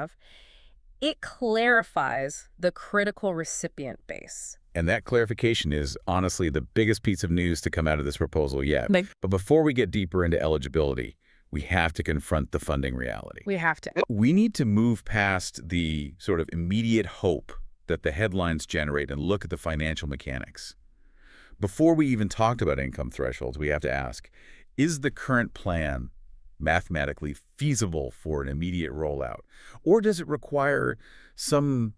have, it clarifies the critical recipient base. And that clarification is honestly the biggest piece of news to come out of this proposal yet. But before we get deeper into eligibility, we have to confront the funding reality. We have to. We need to move past the sort of immediate hope that the headlines generate and look at the financial mechanics. Before we even talked about income thresholds, we have to ask, is the current plan mathematically feasible for an immediate rollout? Or does it require some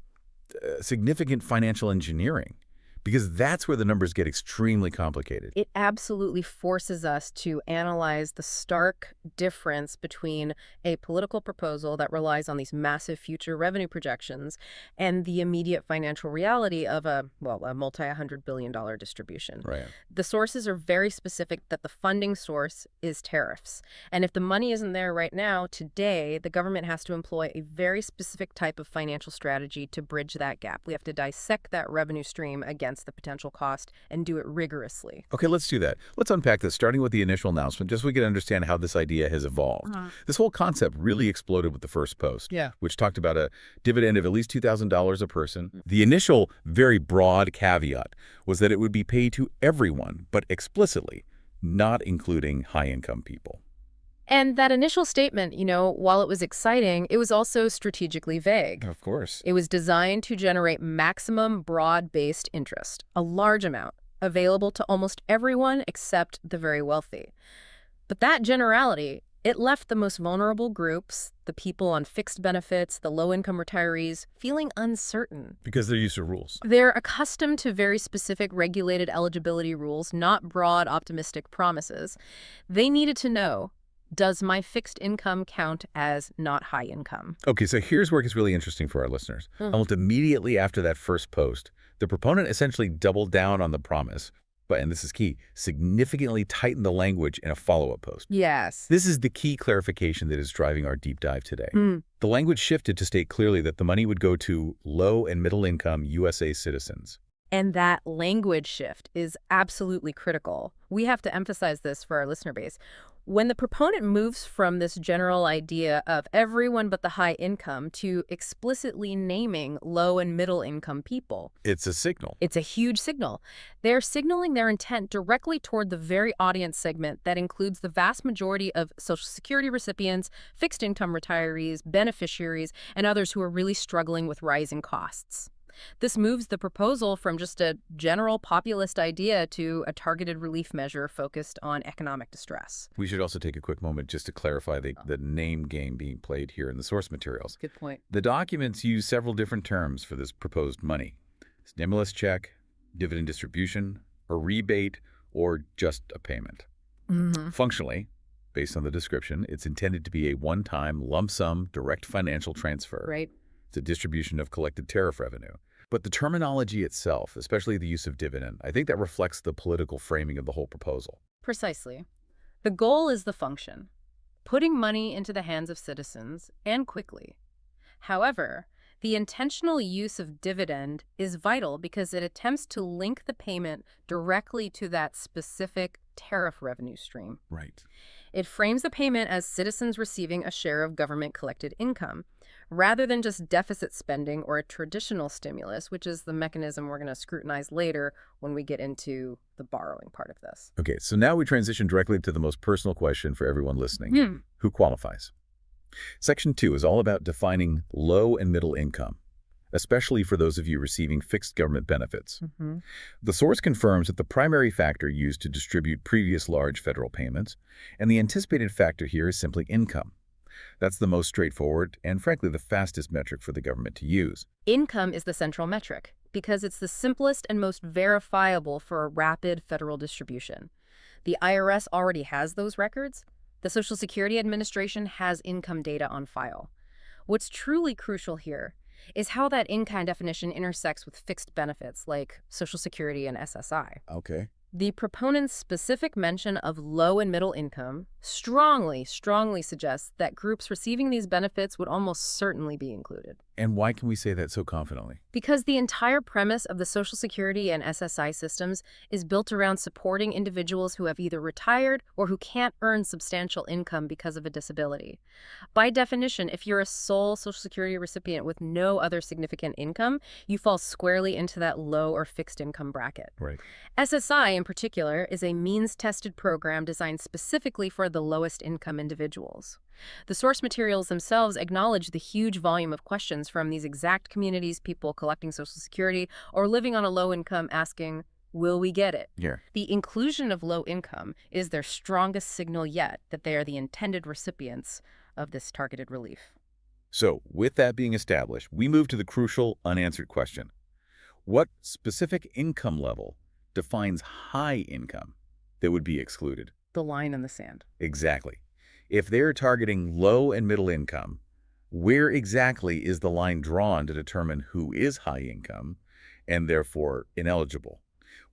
significant financial engineering? Because that's where the numbers get extremely complicated. It absolutely forces us to analyze the stark difference between a political proposal that relies on these massive future revenue projections and the immediate financial reality of a multi-hundred-billion-dollar distribution. Right. The sources are very specific that the funding source is tariffs. And if the money isn't there right now, today, the government has to employ a very specific type of financial strategy to bridge that gap. We have to dissect that revenue stream against the potential cost and do it rigorously. Okay, let's do that. Let's unpack this, starting with the initial announcement, just so we can understand how this idea has evolved. This whole concept really exploded with the first post, which talked about a dividend of at least $2,000 a person. The initial, very broad caveat was that it would be paid to everyone, but explicitly, not including high-income people. And that initial statement, while it was exciting, it was also strategically vague. Of course. It was designed to generate maximum broad-based interest, a large amount, available to almost everyone except the very wealthy. But that generality, it left the most vulnerable groups, the people on fixed benefits, the low-income retirees, feeling uncertain. Because they're used to rules. They're accustomed to very specific regulated eligibility rules, not broad, optimistic promises. They needed to know, does my fixed income count as not high income? Okay, so here's where it gets really interesting for our listeners. Almost immediately after that first post, the proponent essentially doubled down on the promise, but, and this is key, significantly tightened the language in a follow-up post. Yes. This is the key clarification that is driving our deep dive today. The language shifted to state clearly that the money would go to low and middle income USA citizens. And that language shift is absolutely critical. We have to emphasize this for our listener base. When the proponent moves from this general idea of everyone but the high income to explicitly naming low and middle income people, it's a signal. It's a huge signal. They're signaling their intent directly toward the very audience segment that includes the vast majority of Social Security recipients, fixed income retirees, beneficiaries, and others who are really struggling with rising costs. This moves the proposal from just a general populist idea to a targeted relief measure focused on economic distress. We should also take a quick moment just to clarify the name game being played here in the source materials. Good point. The documents use several different terms for this proposed money: stimulus check, dividend distribution, a rebate, or just a payment. Functionally, based on the description, it's intended to be a one-time lump sum direct financial transfer. Right. It's a distribution of collected tariff revenue. But the terminology itself, especially the use of dividend, I think that reflects the political framing of the whole proposal. Precisely. The goal is the function, putting money into the hands of citizens, and quickly. However, the intentional use of dividend is vital because it attempts to link the payment directly to that specific tariff revenue stream. Right. It frames the payment as citizens receiving a share of government-collected income, rather than just deficit spending or a traditional stimulus, which is the mechanism we're going to scrutinize later when we get into the borrowing part of this. Okay, so now we transition directly to the most personal question for everyone listening. Who qualifies? Section 2 is all about defining low and middle income, especially for those of you receiving fixed government benefits. The source confirms that the primary factor used to distribute previous large federal payments, and the anticipated factor here is simply income. That's the most straightforward and, frankly, the fastest metric for the government to use. Income is the central metric because it's the simplest and most verifiable for a rapid federal distribution. The IRS already has those records. The Social Security Administration has income data on file. What's truly crucial here is how that in-kind definition intersects with fixed benefits like Social Security and SSI. Okay. The proponent's specific mention of low and middle income strongly suggests that groups receiving these benefits would almost certainly be included. And why can we say that so confidently? Because the entire premise of the Social Security and SSI systems is built around supporting individuals who have either retired or who can't earn substantial income because of a disability. By definition, if you're a sole Social Security recipient with no other significant income, you fall squarely into that low or fixed income bracket. Right. SSI, in particular, is a means-tested program designed specifically for the lowest income individuals. The source materials themselves acknowledge the huge volume of questions from these exact communities, people collecting Social Security or living on a low income asking, will we get it? Yeah. The inclusion of low income is their strongest signal yet that they are the intended recipients of this targeted relief. So, with that being established, we move to the crucial unanswered question. What specific income level defines high income that would be excluded? The line in the sand. Exactly. If they're targeting low and middle income, where exactly is the line drawn to determine who is high income and therefore ineligible?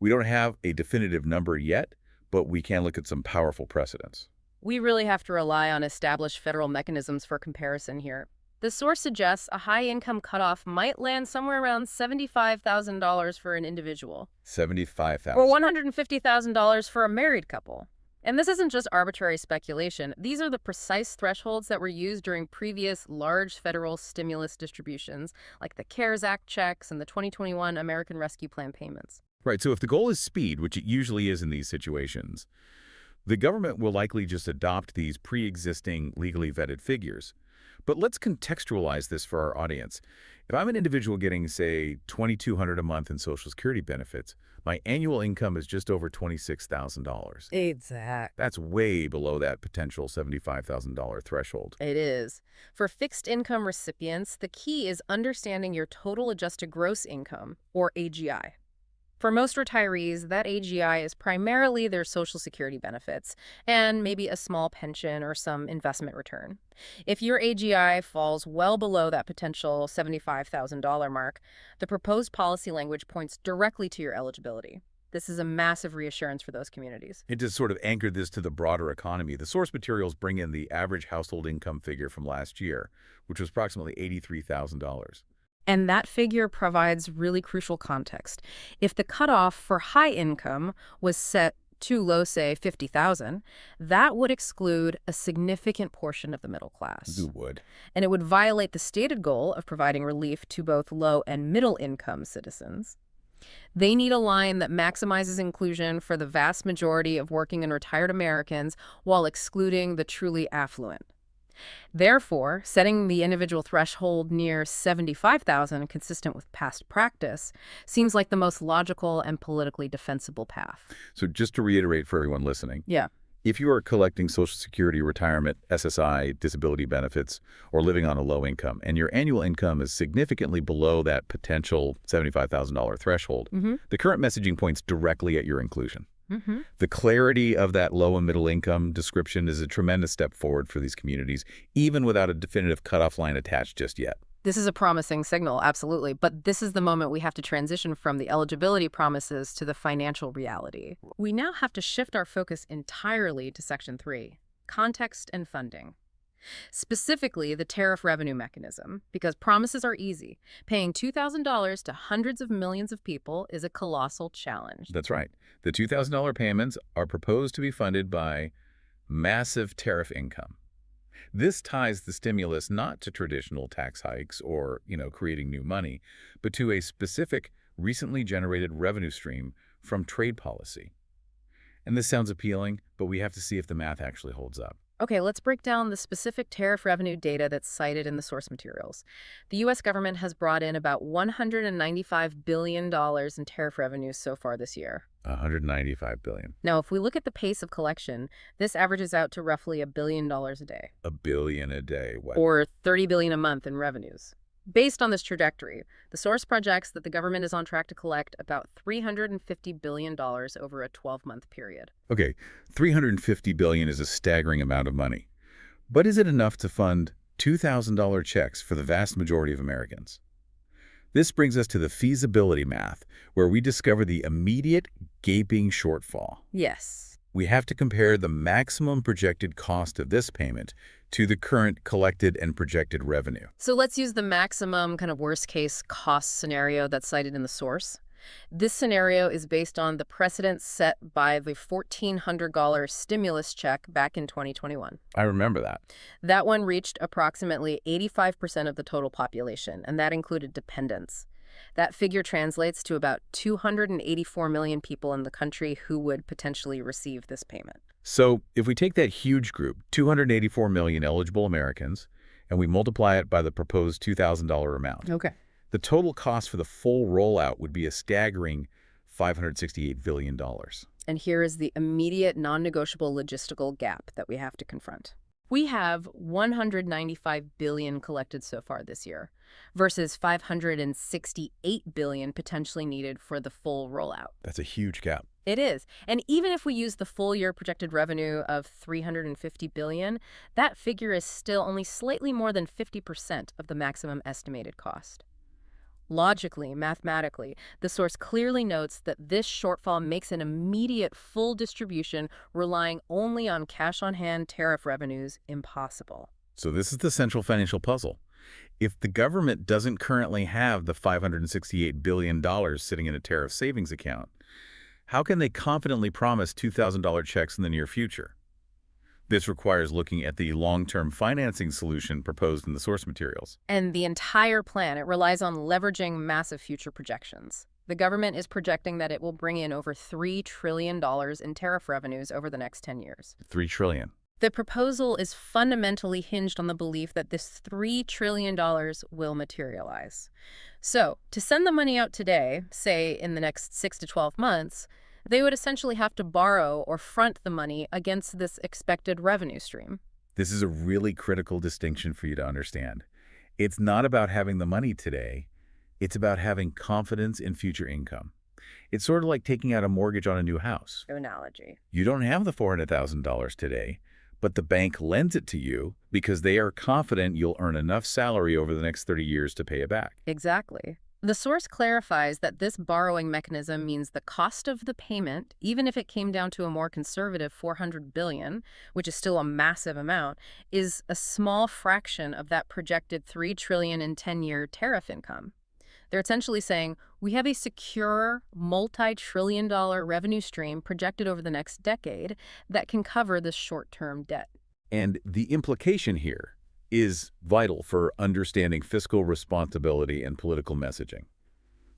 We don't have a definitive number yet, but we can look at some powerful precedents. We really have to rely on established federal mechanisms for comparison here. The source suggests a high-income cutoff might land somewhere around $75,000 for an individual. $75,000. Or $150,000 for a married couple. And this isn't just arbitrary speculation. These are the precise thresholds that were used during previous large federal stimulus distributions, like the CARES Act checks and the 2021 American Rescue Plan payments. Right, so if the goal is speed, which it usually is in these situations, the government will likely just adopt these pre-existing legally vetted figures. But let's contextualize this for our audience. If I'm an individual getting, say, $2,200 a month in Social Security benefits, my annual income is just over $26,000. Exactly. That's way below that potential $75,000 threshold. It is. For fixed income recipients, the key is understanding your total adjusted gross income, or AGI. For most retirees, that AGI is primarily their Social Security benefits and maybe a small pension or some investment return. If your AGI falls well below that potential $75,000 mark, the proposed policy language points directly to your eligibility. This is a massive reassurance for those communities. It just sort of anchored this to the broader economy. The source materials bring in the average household income figure from last year, which was approximately $83,000. And that figure provides really crucial context. If the cutoff for high income was set too low, say 50,000, that would exclude a significant portion of the middle class. It would. And it would violate the stated goal of providing relief to both low and middle income citizens. They need a line that maximizes inclusion for the vast majority of working and retired Americans while excluding the truly affluent. Therefore, setting the individual threshold near 75,000, consistent with past practice, seems like the most logical and politically defensible path. So just to reiterate for everyone listening, Yeah. if you are collecting Social Security, retirement, SSI, disability benefits, or living on a low income, and your annual income is significantly below that potential $75,000 threshold, the current messaging points directly at your inclusion. The clarity of that low and middle income description is a tremendous step forward for these communities, even without a definitive cutoff line attached just yet. This is a promising signal, absolutely. But this is the moment we have to transition from the eligibility promises to the financial reality. We now have to shift our focus entirely to Section 3, context and funding. Specifically, the tariff revenue mechanism, because promises are easy. Paying $2,000 to hundreds of millions of people is a colossal challenge. That's right. The $2,000 payments are proposed to be funded by massive tariff income. This ties the stimulus not to traditional tax hikes or, creating new money, but to a specific, recently generated revenue stream from trade policy. And this sounds appealing, but we have to see if the math actually holds up. Okay, let's break down the specific tariff revenue data that's cited in the source materials. The U.S. government has brought in about $195 billion in tariff revenues so far this year. $195 billion. Now, if we look at the pace of collection, this averages out to roughly $1 billion a day. $1 billion a day. What? Or $30 billion a month in revenues. Based on this trajectory, the source projects that the government is on track to collect about $350 billion over a 12-month period. Okay, $350 billion is a staggering amount of money. But is it enough to fund $2,000 checks for the vast majority of Americans? This brings us to the feasibility math, where we discover the immediate gaping shortfall. Yes. We have to compare the maximum projected cost of this payment to the current collected and projected revenue. So let's use the maximum kind of worst case cost scenario that's cited in the source. This scenario is based on the precedent set by the $1,400 stimulus check back in 2021. I remember that. That one reached approximately 85% of the total population, and that included dependents. That figure translates to about 284 million people in the country who would potentially receive this payment. So if we take that huge group, 284 million eligible Americans, and we multiply it by the proposed $2,000 amount, Okay. the total cost for the full rollout would be a staggering $568 billion. And here is the immediate non-negotiable logistical gap that we have to confront. We have 195 billion collected so far this year versus 568 billion potentially needed for the full rollout. That's a huge gap. It is. And even if we use the full year projected revenue of 350 billion, that figure is still only slightly more than 50% of the maximum estimated cost. Logically, mathematically, the source clearly notes that this shortfall makes an immediate full distribution relying only on cash-on-hand tariff revenues impossible. So this is the central financial puzzle. If the government doesn't currently have the $568 billion sitting in a tariff savings account, how can they confidently promise $2,000 checks in the near future? This requires looking at the long-term financing solution proposed in the source materials. And the entire plan, it relies on leveraging massive future projections. The government is projecting that it will bring in over $3 trillion in tariff revenues over the next 10 years. $3 trillion. The proposal is fundamentally hinged on the belief that this $3 trillion will materialize. So, to send the money out today, say in the next 6 to 12 months, they would essentially have to borrow or front the money against this expected revenue stream. This is a really critical distinction for you to understand. It's not about having the money today. It's about having confidence in future income. It's sort of like taking out a mortgage on a new house. Analogy. You don't have the $400,000 today, but the bank lends it to you because they are confident you'll earn enough salary over the next 30 years to pay it back. Exactly. The source clarifies that this borrowing mechanism means the cost of the payment, even if it came down to a more conservative $400 billion, which is still a massive amount, is a small fraction of that projected $3 trillion in 10-year tariff income. They're essentially saying, we have a secure, multi-trillion-dollar revenue stream projected over the next decade that can cover this short-term debt. And the implication here is vital for understanding fiscal responsibility and political messaging.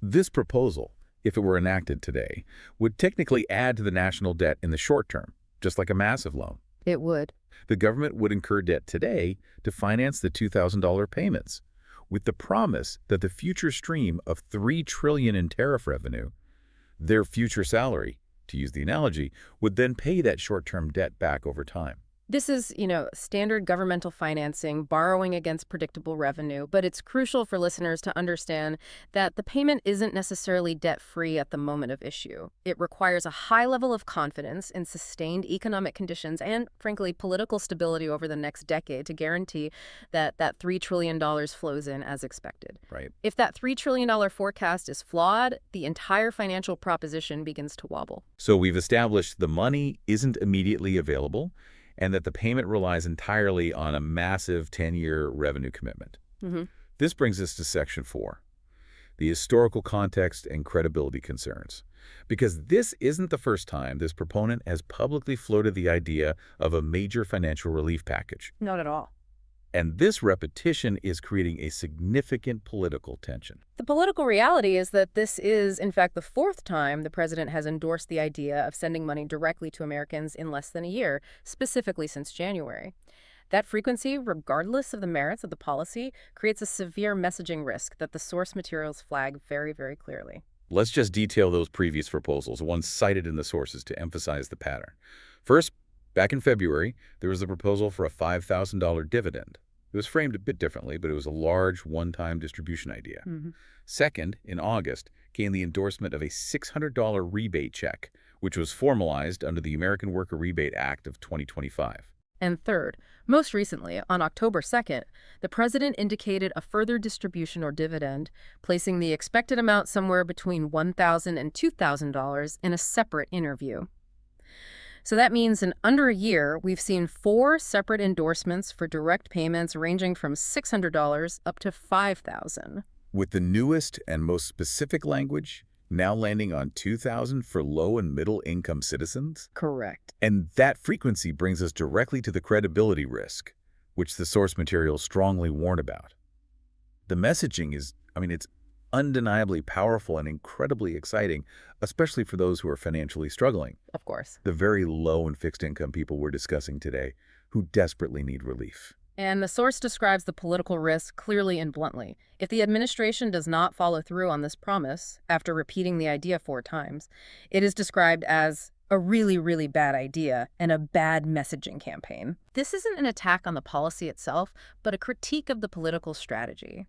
This proposal, if it were enacted today, would technically add to the national debt in the short term, just like a massive loan. It would. The government would incur debt today to finance the $2,000 payments, with the promise that the future stream of $3 trillion in tariff revenue, their future salary, to use the analogy, would then pay that short-term debt back over time. This is, standard governmental financing, borrowing against predictable revenue, but it's crucial for listeners to understand that the payment isn't necessarily debt-free at the moment of issue. It requires a high level of confidence in sustained economic conditions and, frankly, political stability over the next decade to guarantee that that $3 trillion flows in as expected. Right. If that $3 trillion forecast is flawed, the entire financial proposition begins to wobble. So we've established the money isn't immediately available, and that the payment relies entirely on a massive 10-year revenue commitment. This brings us to Section 4, the historical context and credibility concerns. Because this isn't the first time this proponent has publicly floated the idea of a major financial relief package. Not at all. And this repetition is creating a significant political tension. The political reality is that this is, in fact, the fourth time the president has endorsed the idea of sending money directly to Americans in less than a year, specifically since January. That frequency, regardless of the merits of the policy, creates a severe messaging risk that the source materials flag very, very clearly. Let's just detail those previous proposals, ones cited in the sources, to emphasize the pattern. First, back in February, there was a proposal for a $5,000 dividend. It was framed a bit differently, but it was a large one-time distribution idea. Second, in August, came the endorsement of a $600 rebate check, which was formalized under the American Worker Rebate Act of 2025. And third, most recently, on October 2nd, the president indicated a further distribution or dividend, placing the expected amount somewhere between $1,000 and $2,000 in a separate interview. So that means in under a year, we've seen 4 separate endorsements for direct payments ranging from $600 up to $5,000. With the newest and most specific language now landing on $2,000 for low and middle income citizens. Correct. And that frequency brings us directly to the credibility risk, which the source materials strongly warn about. The messaging is, it's undeniably powerful and incredibly exciting, especially for those who are financially struggling. Of course. The very low and fixed income people we're discussing today who desperately need relief. And the source describes the political risk clearly and bluntly. If the administration does not follow through on this promise, after repeating the idea 4 times, it is described as a really, really bad idea and a bad messaging campaign. This isn't an attack on the policy itself, but a critique of the political strategy.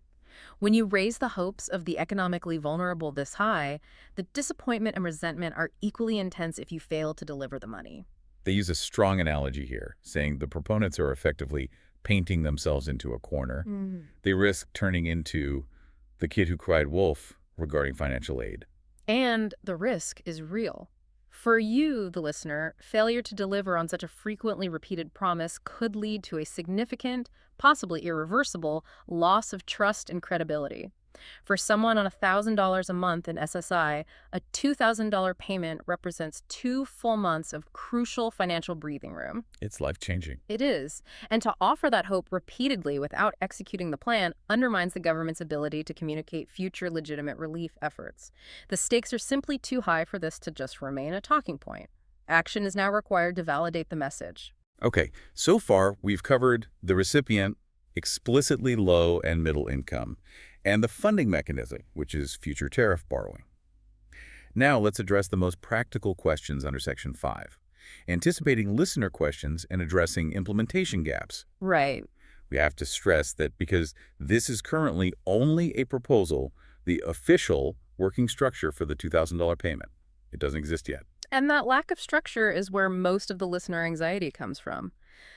When you raise the hopes of the economically vulnerable this high, the disappointment and resentment are equally intense if you fail to deliver the money. They use a strong analogy here, saying the proponents are effectively painting themselves into a corner. They risk turning into the kid who cried wolf regarding financial aid. And the risk is real. For you, the listener, failure to deliver on such a frequently repeated promise could lead to a significant, possibly irreversible, loss of trust and credibility. For someone on $1,000 a month in SSI, a $2,000 payment represents 2 full months of crucial financial breathing room. It's life-changing. It is. And to offer that hope repeatedly without executing the plan undermines the government's ability to communicate future legitimate relief efforts. The stakes are simply too high for this to just remain a talking point. Action is now required to validate the message. Okay, so far we've covered the recipient, explicitly low and middle income, and the funding mechanism, which is future tariff borrowing. Now let's address the most practical questions under Section 5, anticipating listener questions and addressing implementation gaps. Right. We have to stress that because this is currently only a proposal, the official working structure for the $2,000 payment, it doesn't exist yet. And that lack of structure is where most of the listener anxiety comes from.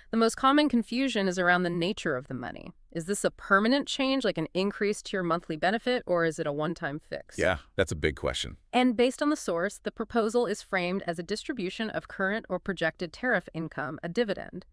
The most common confusion is around the nature of the money. Is this a permanent change, like an increase to your monthly benefit, or is it a one-time fix? Yeah, that's a big question. And based on the source, the proposal is framed as a distribution of current or projected tariff income, a dividend.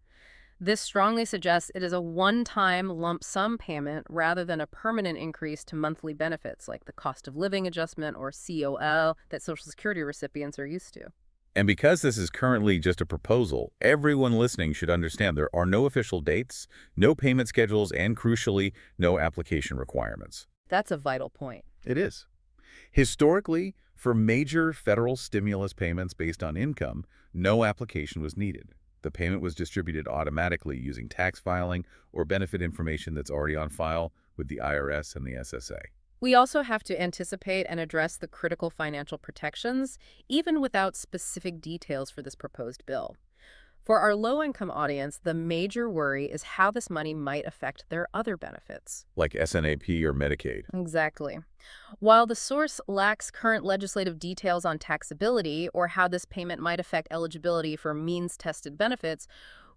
This strongly suggests it is a one-time lump sum payment rather than a permanent increase to monthly benefits, like the cost of living adjustment or COL that Social Security recipients are used to. And because this is currently just a proposal, everyone listening should understand there are no official dates, no payment schedules, and crucially, no application requirements. That's a vital point. It is. Historically, for major federal stimulus payments based on income, no application was needed. The payment was distributed automatically using tax filing or benefit information that's already on file with the IRS and the SSA. We also have to anticipate and address the critical financial protections, even without specific details for this proposed bill. For our low-income audience, the major worry is how this money might affect their other benefits. Like SNAP or Medicaid. Exactly. While the source lacks current legislative details on taxability or how this payment might affect eligibility for means-tested benefits,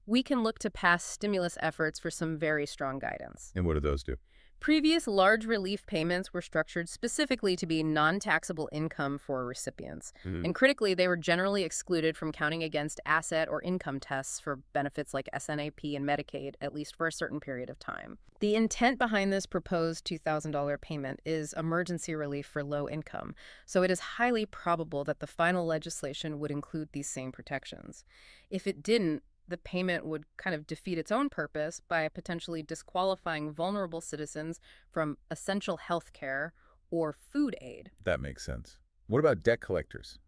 we can look to past stimulus efforts for some very strong guidance. And what do those do? Previous large relief payments were structured specifically to be non-taxable income for recipients. And critically, they were generally excluded from counting against asset or income tests for benefits like SNAP and Medicaid, at least for a certain period of time. The intent behind this proposed $2,000 payment is emergency relief for low income, so it is highly probable that the final legislation would include these same protections. If it didn't, the payment would kind of defeat its own purpose by potentially disqualifying vulnerable citizens from essential health care or food aid. That makes sense. What about debt collectors?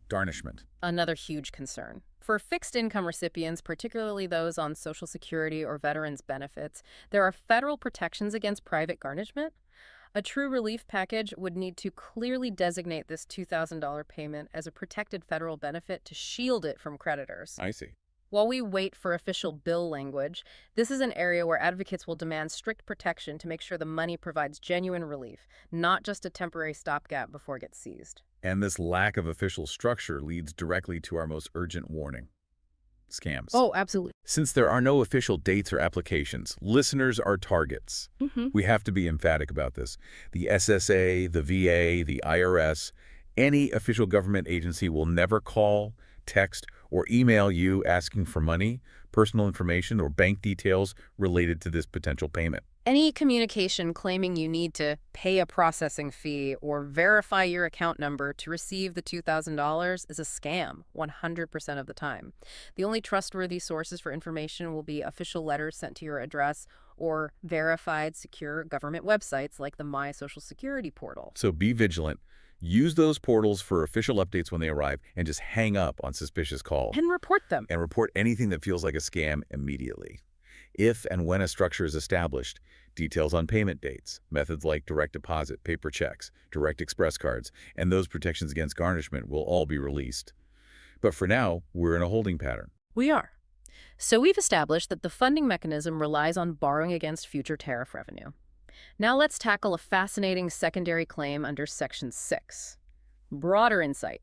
Garnishment. Another huge concern. For fixed income recipients, particularly those on Social Security or veterans benefits, there are federal protections against private garnishment. A true relief package would need to clearly designate this $2,000 payment as a protected federal benefit to shield it from creditors. I see. While we wait for official bill language, this is an area where advocates will demand strict protection to make sure the money provides genuine relief, not just a temporary stopgap before it gets seized. And this lack of official structure leads directly to our most urgent warning. Scams. Oh, absolutely. Since there are no official dates or applications, listeners are targets. We have to be emphatic about this. The SSA, the VA, the IRS, any official government agency will never call, text, or email you asking for money, personal information, or bank details related to this potential payment. Any communication claiming you need to pay a processing fee or verify your account number to receive the $2,000 is a scam 100% of the time. The only trustworthy sources for information will be official letters sent to your address or verified secure government websites like the My Social Security portal. So be vigilant. Use those portals for official updates when they arrive, and just hang up on suspicious calls. And report them. And report anything that feels like a scam immediately. If and when a structure is established, details on payment dates, methods like direct deposit, paper checks, direct express cards, and those protections against garnishment will all be released. But for now, we're in a holding pattern. We are. So we've established that the funding mechanism relies on borrowing against future tariff revenue. Now let's tackle a fascinating secondary claim under Section 6. Broader insight.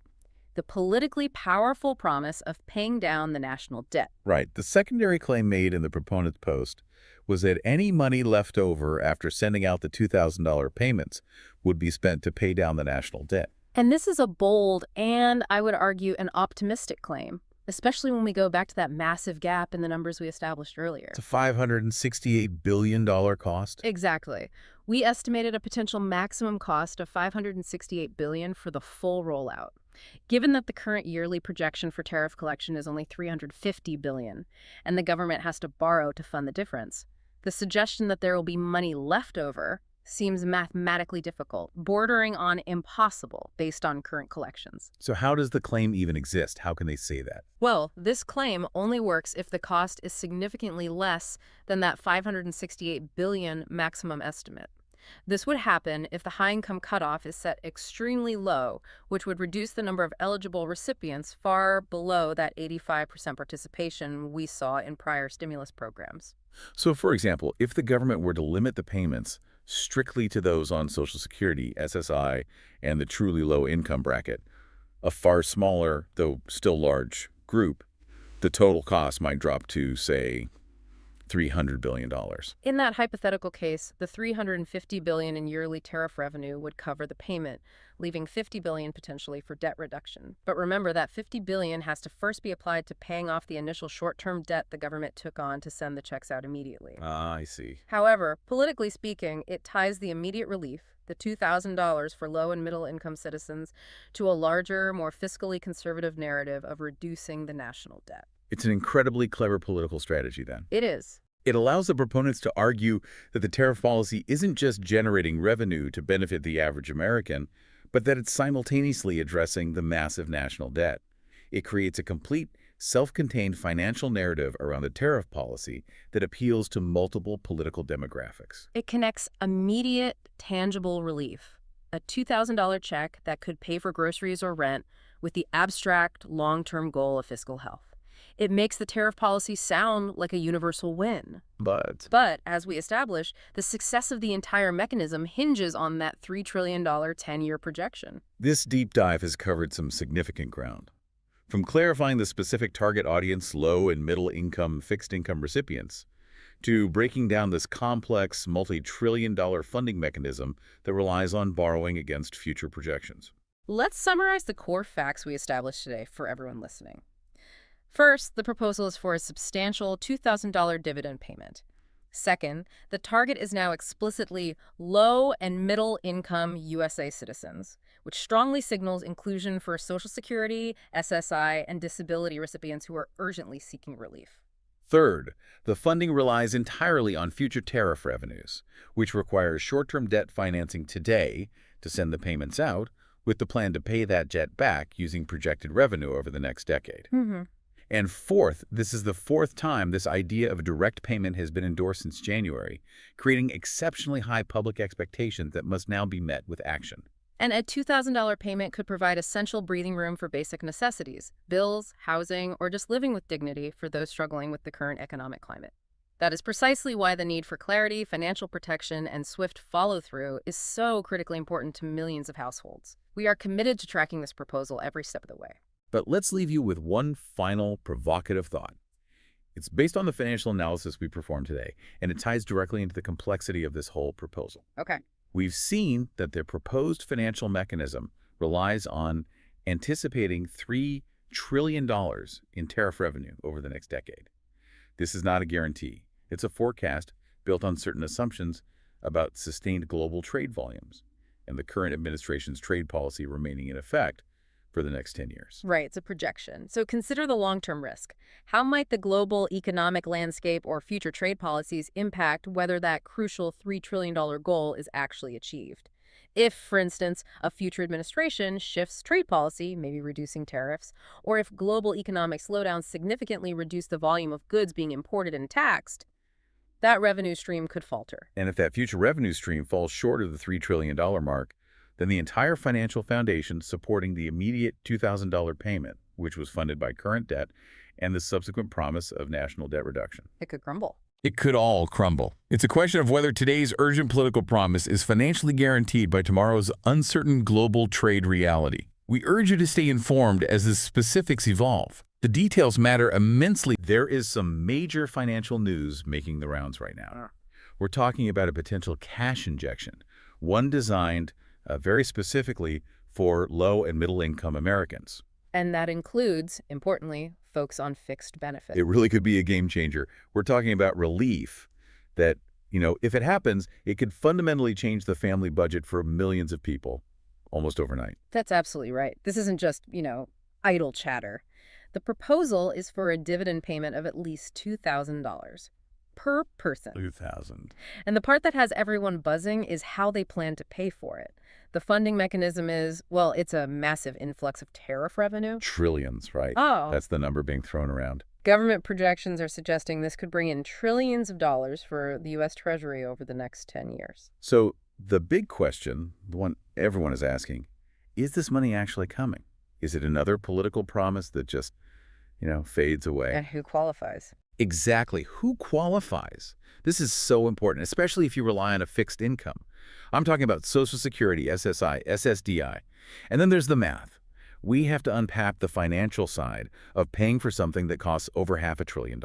The politically powerful promise of paying down the national debt. Right. The secondary claim made in the proponent's post was that any money left over after sending out the $2,000 payments would be spent to pay down the national debt. And this is a bold and, I would argue, an optimistic claim, especially when we go back to that massive gap in the numbers we established earlier. It's a $568 billion cost. Exactly. We estimated a potential maximum cost of $568 billion for the full rollout. Given that the current yearly projection for tariff collection is only $350 billion, and the government has to borrow to fund the difference, the suggestion that there will be money left over seems mathematically difficult, bordering on impossible based on current collections. So how does the claim even exist? How can they say that? Well, this claim only works if the cost is significantly less than that $568 billion maximum estimate. This would happen if the high-income cutoff is set extremely low, which would reduce the number of eligible recipients far below that 85% participation we saw in prior stimulus programs. So, for example, if the government were to limit the payments strictly to those on Social Security, SSI, and the truly low-income bracket, a far smaller, though still large, group, the total cost might drop to, say, $300 billion. In that hypothetical case, the $350 billion in yearly tariff revenue would cover the payment, leaving $50 billion potentially for debt reduction. But remember that $50 billion has to first be applied to paying off the initial short-term debt the government took on to send the checks out immediately. Ah, I see. However, politically speaking, it ties the immediate relief, the $2,000 for low and middle income citizens, to a larger, more fiscally conservative narrative of reducing the national debt. It's an incredibly clever political strategy, then. It is. It allows the proponents to argue that the tariff policy isn't just generating revenue to benefit the average American, but that it's simultaneously addressing the massive national debt. It creates a complete, self-contained financial narrative around the tariff policy that appeals to multiple political demographics. It connects immediate, tangible relief, a $2,000 check that could pay for groceries or rent, with the abstract, long-term goal of fiscal health. It makes the tariff policy sound like a universal win. But, as we established, the success of the entire mechanism hinges on that $3 trillion 10-year projection. This deep dive has covered some significant ground. From clarifying the specific target audience, low and middle-income, fixed-income recipients, to breaking down this complex, multi-trillion-dollar funding mechanism that relies on borrowing against future projections. Let's summarize the core facts we established today for everyone listening. First, the proposal is for a substantial $2,000 dividend payment. Second, the target is now explicitly low and middle income USA citizens, which strongly signals inclusion for Social Security, SSI, and disability recipients who are urgently seeking relief. Third, the funding relies entirely on future tariff revenues, which requires short-term debt financing today to send the payments out, with the plan to pay that debt back using projected revenue over the next decade. And fourth, this is the fourth time this idea of a direct payment has been endorsed since January, creating exceptionally high public expectations that must now be met with action. And a $2,000 payment could provide essential breathing room for basic necessities, bills, housing, or just living with dignity for those struggling with the current economic climate. That is precisely why the need for clarity, financial protection, and swift follow-through is so critically important to millions of households. We are committed to tracking this proposal every step of the way. But let's leave you with one final provocative thought. It's based on the financial analysis we performed today, and it ties directly into the complexity of this whole proposal. Okay. We've seen that the proposed financial mechanism relies on anticipating three trillion in tariff revenue over the next decade. This is not a guarantee. It's a forecast built on certain assumptions about sustained global trade volumes and the current administration's trade policy remaining in effect for the next 10 years. Right, it's a projection. So consider the long-term risk. How might the global economic landscape or future trade policies impact whether that crucial $3 trillion goal is actually achieved? If, for instance, a future administration shifts trade policy, maybe reducing tariffs, or if global economic slowdowns significantly reduce the volume of goods being imported and taxed, that revenue stream could falter. And if that future revenue stream falls short of the $3 trillion mark, then the entire financial foundation supporting the immediate $2,000 payment, which was funded by current debt, and the subsequent promise of national debt reduction. It could crumble. It could all crumble. It's a question of whether today's urgent political promise is financially guaranteed by tomorrow's uncertain global trade reality. We urge you to stay informed as the specifics evolve. The details matter immensely. There is some major financial news making the rounds right now. We're talking about a potential cash injection, one designed very specifically for low and middle income Americans. And that includes, importantly, folks on fixed benefits. It really could be a game changer. We're talking about relief that, if it happens, it could fundamentally change the family budget for millions of people almost overnight. That's absolutely right. This isn't just, idle chatter. The proposal is for a dividend payment of at least $2,000 per person. $2,000. And the part that has everyone buzzing is how they plan to pay for it. The funding mechanism is, well, it's a massive influx of tariff revenue. Trillions, right? Oh. That's the number being thrown around. Government projections are suggesting this could bring in trillions of dollars for the U.S. Treasury over the next 10 years. So the big question, the one everyone is asking, is this money actually coming? Is it another political promise that just, fades away? And who qualifies? Exactly. Who qualifies? This is so important, especially if you rely on a fixed income. I'm talking about Social Security, SSI, SSDI. And then there's the math. We have to unpack the financial side of paying for something that costs over $500 billion.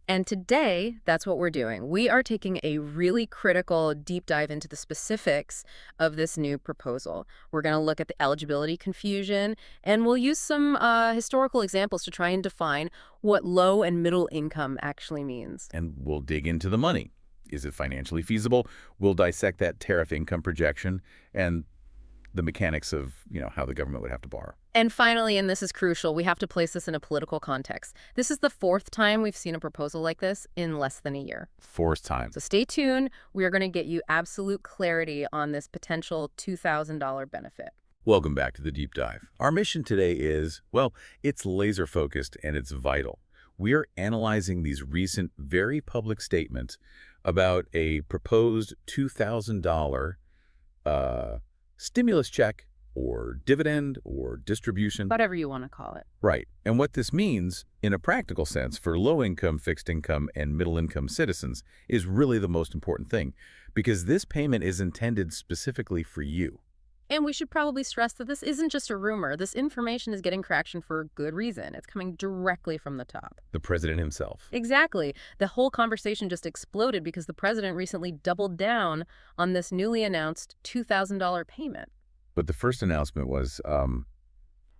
And today, that's what we're doing. We are taking a really critical deep dive into the specifics of this new proposal. We're going to look at the eligibility confusion, and we'll use some historical examples to try and define what low and middle income actually means. And we'll dig into the money. Is it financially feasible? We'll dissect that tariff income projection and the mechanics of, how the government would have to borrow. And finally, and this is crucial, we have to place this in a political context. This is the fourth time we've seen a proposal like this in less than a year. Fourth time. So stay tuned. We are going to get you absolute clarity on this potential $2,000 benefit. Welcome back to the Deep Dive. Our mission today is, it's laser-focused and it's vital. We are analyzing these recent, very public statements about a proposed $2,000 stimulus check or dividend or distribution. Whatever you want to call it. Right. And what this means in a practical sense for low-income, fixed-income, and middle-income citizens is really the most important thing, because this payment is intended specifically for you. And we should probably stress that this isn't just a rumor. This information is getting traction for a good reason. It's coming directly from the top. The president himself. Exactly. The whole conversation just exploded because the president recently doubled down on this newly announced $2,000 payment. But the first announcement was a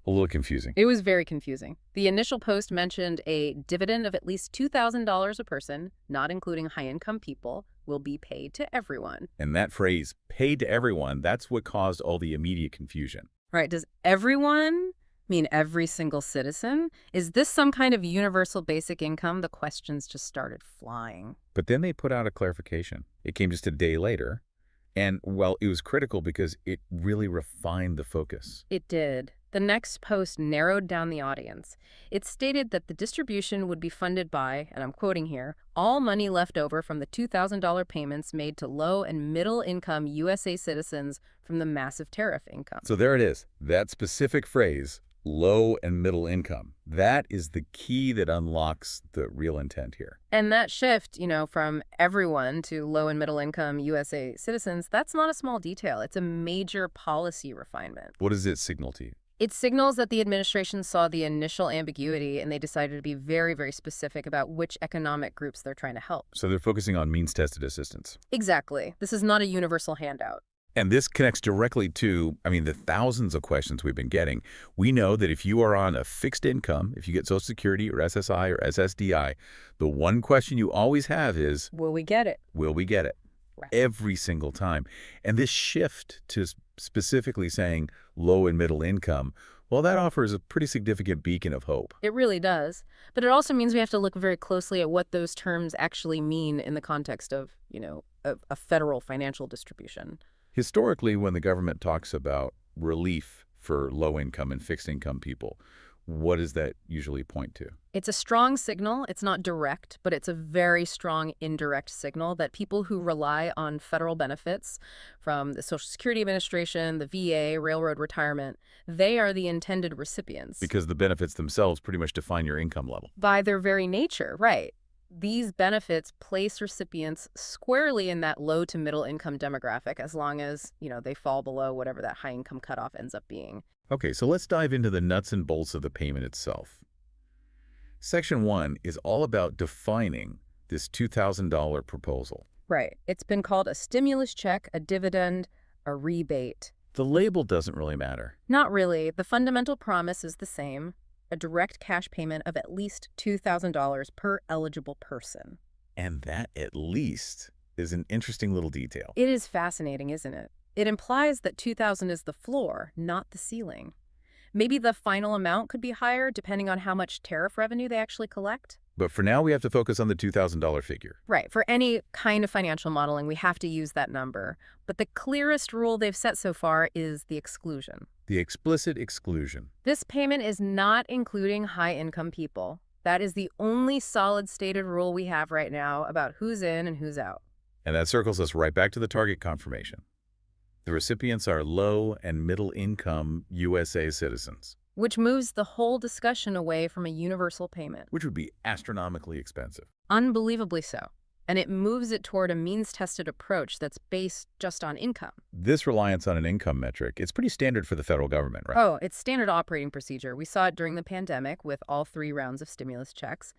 little confusing. It was very confusing. The initial post mentioned a dividend of at least $2,000 a person, not including high-income people, will be paid to everyone. And that phrase, paid to everyone, that's what caused all the immediate confusion. Right. Does everyone mean every single citizen? Is this some kind of universal basic income? The questions just started flying. But then they put out a clarification. It came just a day later. And, it was critical because it really refined the focus. It did. The next post narrowed down the audience. It stated that the distribution would be funded by, and I'm quoting here, all money left over from the $2,000 payments made to low and middle income USA citizens from the massive tariff income. So there it is. That specific phrase, low and middle income. That is the key that unlocks the real intent here. And that shift, from everyone to low and middle income USA citizens, that's not a small detail. It's a major policy refinement. What does it signal to you? It signals that the administration saw the initial ambiguity and they decided to be very, very specific about which economic groups they're trying to help. So they're focusing on means-tested assistance. Exactly. This is not a universal handout. And this connects directly to, the thousands of questions we've been getting. We know that if you are on a fixed income, if you get Social Security or SSI or SSDI, the one question you always have is, will we get it? will we get it? Right. Every single time. And this shift to specifically saying low and middle income, well, that offers a pretty significant beacon of hope. It really does. But it also means we have to look very closely at what those terms actually mean in the context of, a federal financial distribution. Historically, when the government talks about relief for low-income and fixed-income people, what does that usually point to? It's a strong signal. It's not direct, but it's a very strong indirect signal that people who rely on federal benefits from the Social Security Administration, the VA, railroad retirement, they are the intended recipients. Because the benefits themselves pretty much define your income level. By their very nature, right. These benefits place recipients squarely in that low to middle income demographic as long as, they fall below whatever that high income cutoff ends up being. Okay, so let's dive into the nuts and bolts of the payment itself. Section 1 is all about defining this $2,000 proposal. Right. It's been called a stimulus check, a dividend, a rebate. The label doesn't really matter. Not really. The fundamental promise is the same. A direct cash payment of at least $2,000 per eligible person. And that at least is an interesting little detail. It is fascinating, isn't it? It implies that $2,000 is the floor, not the ceiling. Maybe the final amount could be higher depending on how much tariff revenue they actually collect. But for now, we have to focus on the $2,000 figure. Right. For any kind of financial modeling, we have to use that number. But the clearest rule they've set so far is the exclusion. The explicit exclusion. This payment is not including high-income people. That is the only solid stated rule we have right now about who's in and who's out. And that circles us right back to the target confirmation. The recipients are low and middle income USA citizens. Which moves the whole discussion away from a universal payment. Which would be astronomically expensive. Unbelievably so. And it moves it toward a means-tested approach that's based just on income. This reliance on an income metric, it's pretty standard for the federal government, right? Oh, it's standard operating procedure. We saw it during the pandemic with all 3 rounds of stimulus checks.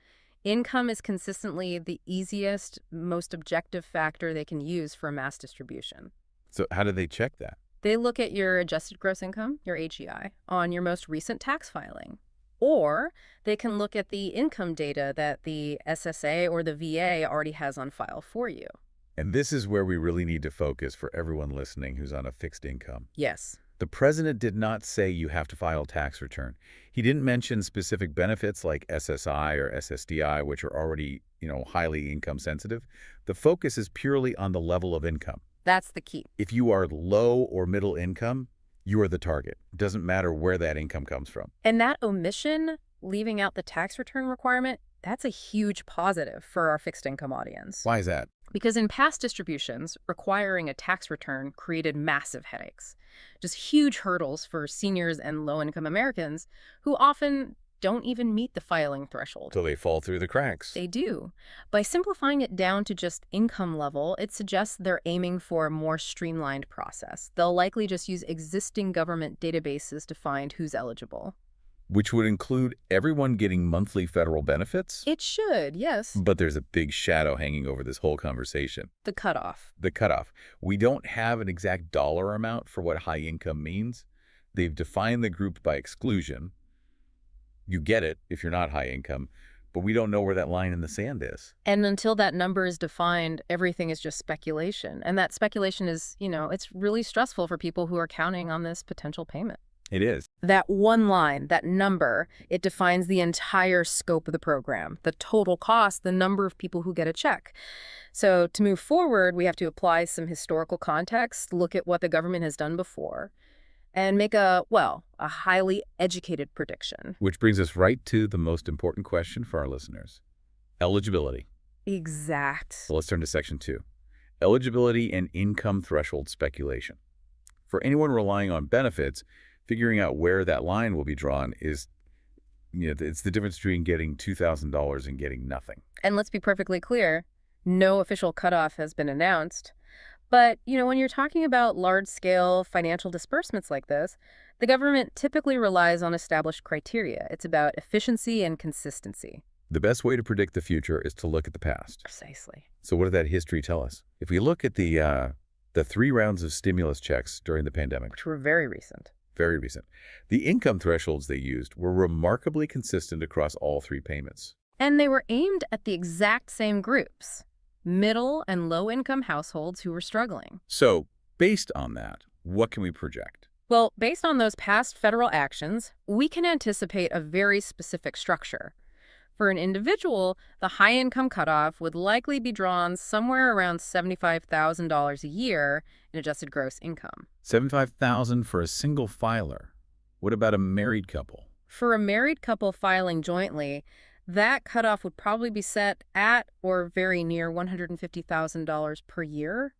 Income is consistently the easiest, most objective factor they can use for mass distribution. So how do they check that? They look at your adjusted gross income, your AGI, on your most recent tax filing. Or they can look at the income data that the SSA or the VA already has on file for you. And this is where we really need to focus for everyone listening who's on a fixed income. Yes. The president did not say you have to file a tax return. He didn't mention specific benefits like SSI or SSDI, which are already, highly income sensitive. The focus is purely on the level of income. That's the key. If you are low or middle income, you are the target. It doesn't matter where that income comes from. And that omission, leaving out the tax return requirement, that's a huge positive for our fixed income audience. Why is that? Because in past distributions, requiring a tax return created massive headaches. Just huge hurdles for seniors and low-income Americans who often don't even meet the filing threshold. So they fall through the cracks. They do. By simplifying it down to just income level, it suggests they're aiming for a more streamlined process. They'll likely just use existing government databases to find who's eligible. Which would include everyone getting monthly federal benefits? It should, yes. But there's a big shadow hanging over this whole conversation. The cutoff. The cutoff. We don't have an exact dollar amount for what high income means. They've defined the group by exclusion. You get it if you're not high income, but we don't know where that line in the sand is. And until that number is defined, everything is just speculation. And that speculation is, it's really stressful for people who are counting on this potential payment. It is. That one line, that number, it defines the entire scope of the program, the total cost, the number of people who get a check. So to move forward, we have to apply some historical context, look at what the government has done before, and make a highly educated prediction. Which brings us right to the most important question for our listeners. Eligibility. Exact. So let's turn to Section 2. Eligibility and income threshold speculation. For anyone relying on benefits, figuring out where that line will be drawn is, it's the difference between getting $2,000 and getting nothing. And let's be perfectly clear, no official cutoff has been announced. But, when you're talking about large-scale financial disbursements like this, the government typically relies on established criteria. It's about efficiency and consistency. The best way to predict the future is to look at the past. Precisely. So what did that history tell us? If we look at the The 3 rounds of stimulus checks during the pandemic, Which were very recent. very recent. The income thresholds they used were remarkably consistent across all 3 payments. And they were aimed at the exact same groups, middle and low-income households who were struggling. So, based on that, what can we project? Well, based on those past federal actions, we can anticipate a very specific structure. For an individual, the high-income cutoff would likely be drawn somewhere around $75,000 a year in adjusted gross income. $75,000 for a single filer. What about a married couple? For a married couple filing jointly, that cutoff would probably be set at or very near $150,000 per year.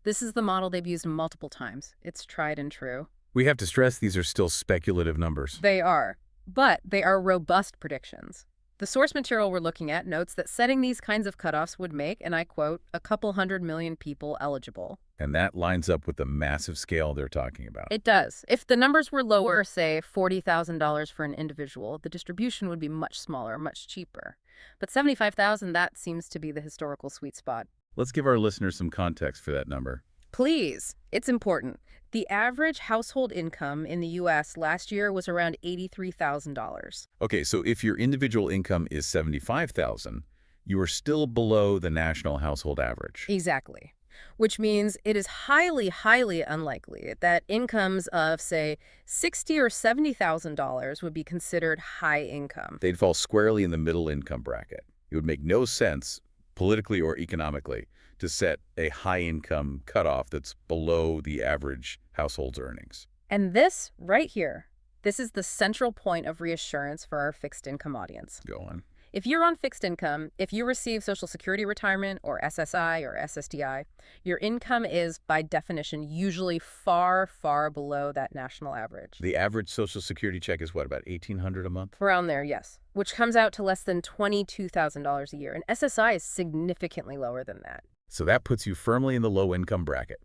This is the model they've used multiple times. It's tried and true. We have to stress these are still speculative numbers. They are, but they are robust predictions. The source material we're looking at notes that setting these kinds of cutoffs would make, and I quote, a couple hundred million people eligible. And that lines up with the massive scale they're talking about. It does. If the numbers were lower, say $40,000 for an individual, the distribution would be much smaller, much cheaper. But $75,000, that seems to be the historical sweet spot. Let's give our listeners some context for that number. Please, it's important. The average household income in the U.S. last year was around $83,000. Okay, so if your individual income is $75,000, you are still below the national household average. Exactly. Which means it is highly, highly unlikely that incomes of, say, $60,000 or $70,000 would be considered high income. They'd fall squarely in the middle income bracket. It would make no sense, politically or economically, to set a high-income cutoff that's below the average household's earnings. And this, right here, this is the central point of reassurance for our fixed income audience. Go on. If you're on fixed income, if you receive Social Security retirement or SSI or SSDI, your income is, by definition, usually far, far below that national average. The average Social Security check is what, about $1,800 a month? Around there, yes, which comes out to less than $22,000 a year, and SSI is significantly lower than that. So that puts you firmly in the low-income bracket.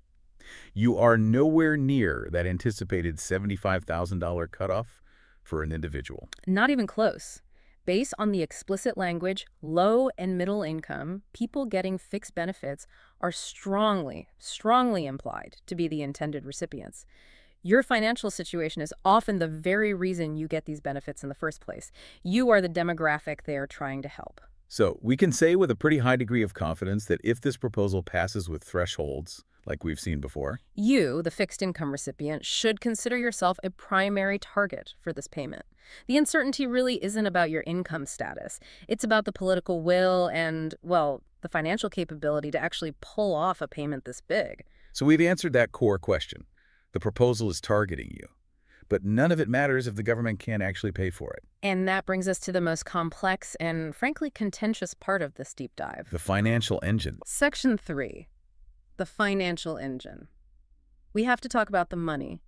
You are nowhere near that anticipated $75,000 cutoff for an individual. Not even close. Based on the explicit language, low and middle income, people getting fixed benefits are strongly, strongly implied to be the intended recipients. Your financial situation is often the very reason you get these benefits in the first place. You are the demographic they are trying to help. So we can say with a pretty high degree of confidence that if this proposal passes with thresholds, like we've seen before, you, the fixed income recipient, should consider yourself a primary target for this payment. The uncertainty really isn't about your income status. It's about the political will and, well, the financial capability to actually pull off a payment this big. So we've answered that core question. The proposal is targeting you. But none of it matters if the government can't actually pay for it. And that brings us to the most complex and, frankly, contentious part of this deep dive. The financial engine. Section 3. The financial engine. We have to talk about the money.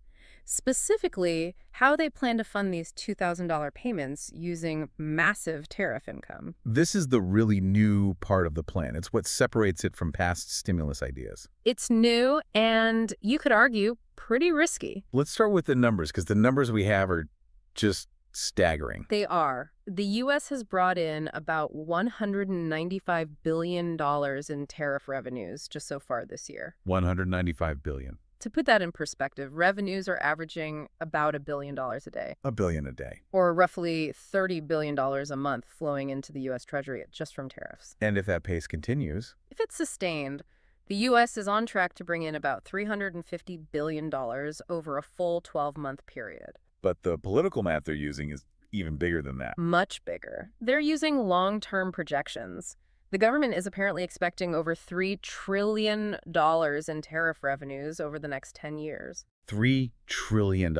Specifically, how they plan to fund these $2,000 payments using massive tariff income. This is the really new part of the plan. It's what separates it from past stimulus ideas. It's new and, you could argue, pretty risky. Let's start with the numbers, because the numbers we have are just staggering. They are. The U.S. has brought in about $195 billion in tariff revenues just so far this year. $195 billion. To put that in perspective, revenues are averaging about $1 billion a day. $1 billion a day. Or roughly $30 billion a month flowing into the U.S. Treasury just from tariffs. And if that pace continues, if it's sustained, the U.S. is on track to bring in about $350 billion over a full 12-month period. But the political math they're using is even bigger than that. Much bigger. They're using long-term projections. The government is apparently expecting over $3 trillion in tariff revenues over the next 10 years. $3 trillion.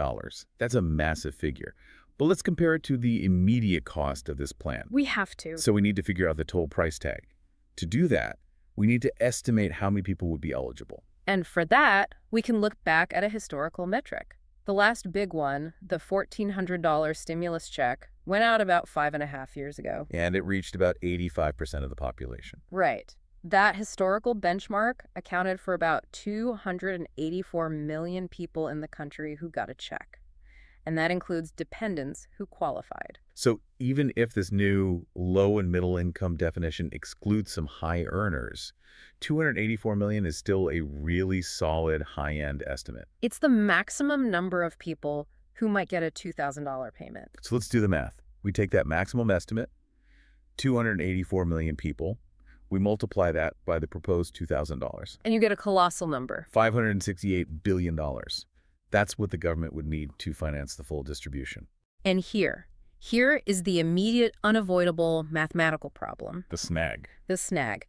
That's a massive figure. But let's compare it to the immediate cost of this plan. We have to. So we need to figure out the total price tag. To do that, we need to estimate how many people would be eligible. And for that, we can look back at a historical metric. The last big one, the $1,400 stimulus check, went out about 5.5 years ago. And it reached about 85% of the population. Right. That historical benchmark accounted for about 284 million people in the country who got a check. and that includes dependents who qualified. So even if this new low and middle income definition excludes some high earners, 284 million is still a really solid high-end estimate. It's the maximum number of people who might get a $2,000 payment. So let's do the math. We take that maximum estimate, 284 million people. We multiply that by the proposed $2,000. And you get a colossal number. $568 billion. That's what the government would need to finance the full distribution. And here is the immediate, unavoidable mathematical problem. The snag. The snag.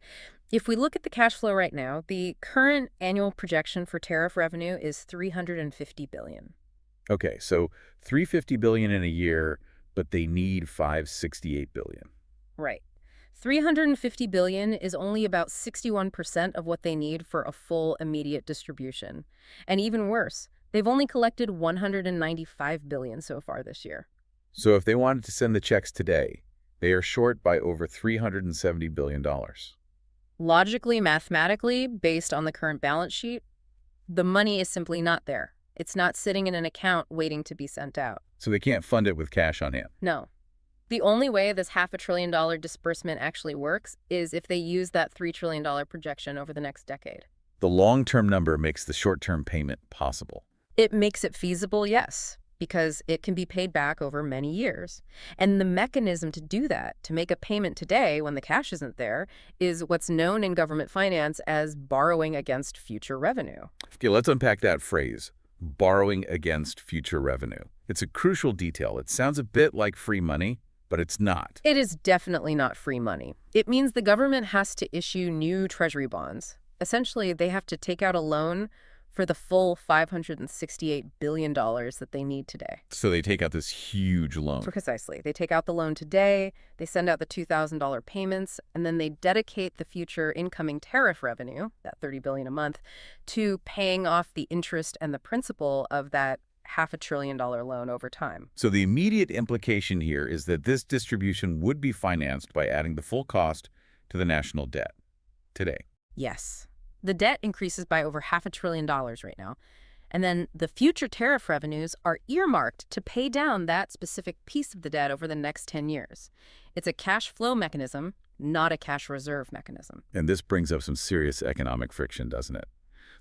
If we look at the cash flow right now, the current annual projection for tariff revenue is $350 billion. Okay, so $350 billion in a year, but they need $568 billion. Right. $350 billion is only about 61% of what they need for a full immediate distribution. And even worse, they've only collected $195 billion so far this year. So if they wanted to send the checks today, they are short by over $370 billion. Logically, mathematically, based on the current balance sheet, the money is simply not there. It's not sitting in an account waiting to be sent out. So they can't fund it with cash on hand. No. The only way this $500 billion disbursement actually works is if they use that $3 trillion projection over the next decade. The long-term number makes the short-term payment possible. It makes it feasible, yes, because it can be paid back over many years. And the mechanism to do that, to make a payment today when the cash isn't there, is what's known in government finance as borrowing against future revenue. Okay, let's unpack that phrase, borrowing against future revenue. It's a crucial detail. It sounds a bit like free money, but it's not. It is definitely not free money. It means the government has to issue new treasury bonds. Essentially, they have to take out a loan for the full $568 billion that they need today. So they take out this huge loan. Precisely. They take out the loan today, they send out the $2,000 payments, and then they dedicate the future incoming tariff revenue, that $30 billion a month, to paying off the interest and the principal of that $500 billion loan over time. So the immediate implication here is that this distribution would be financed by adding the full cost to the national debt today. Yes. The debt increases by over $500 billion right now. And then the future tariff revenues are earmarked to pay down that specific piece of the debt over the next 10 years. It's a cash flow mechanism, not a cash reserve mechanism. And this brings up some serious economic friction, doesn't it?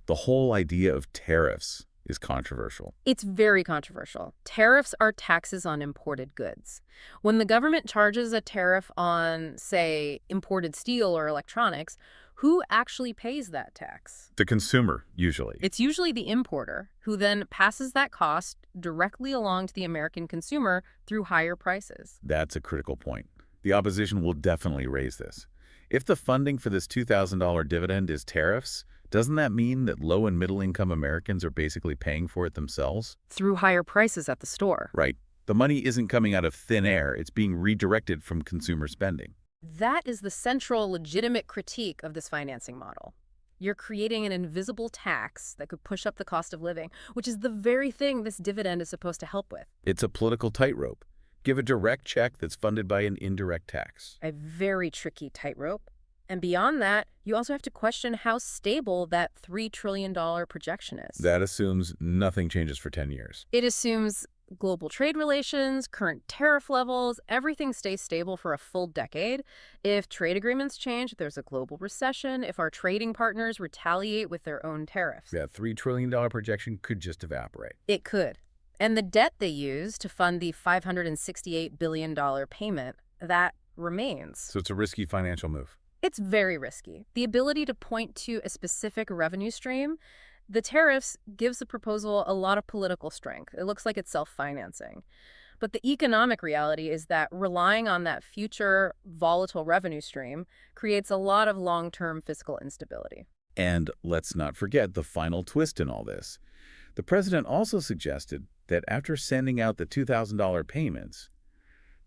The whole idea of tariffs is controversial. It's very controversial. Tariffs are taxes on imported goods. When the government charges a tariff on, say, imported steel or electronics, who actually pays that tax? The consumer, usually. It's usually the importer, who then passes that cost directly along to the American consumer through higher prices. That's a critical point. The opposition will definitely raise this. If the funding for this $2,000 dividend is tariffs, doesn't that mean that low and middle income Americans are basically paying for it themselves? Through higher prices at the store. Right. The money isn't coming out of thin air. It's being redirected from consumer spending. That is the central legitimate critique of this financing model. You're creating an invisible tax that could push up the cost of living, which is the very thing this dividend is supposed to help with. It's a political tightrope. Give a direct check that's funded by an indirect tax. A very tricky tightrope. And beyond that, you also have to question how stable that $3 trillion projection is. That assumes nothing changes for 10 years. It assumes global trade relations, current tariff levels, everything stays stable for a full decade. If trade agreements change, there's a global recession. If our trading partners retaliate with their own tariffs. That $3 trillion projection could just evaporate. It could. And the debt they use to fund the $568 billion payment, that remains. So it's a risky financial move. It's very risky. The ability to point to a specific revenue stream, the tariffs gives the proposal a lot of political strength. It looks like it's self-financing. But the economic reality is that relying on that future volatile revenue stream creates a lot of long-term fiscal instability. And let's not forget the final twist in all this. The president also suggested that after sending out the $2,000 payments,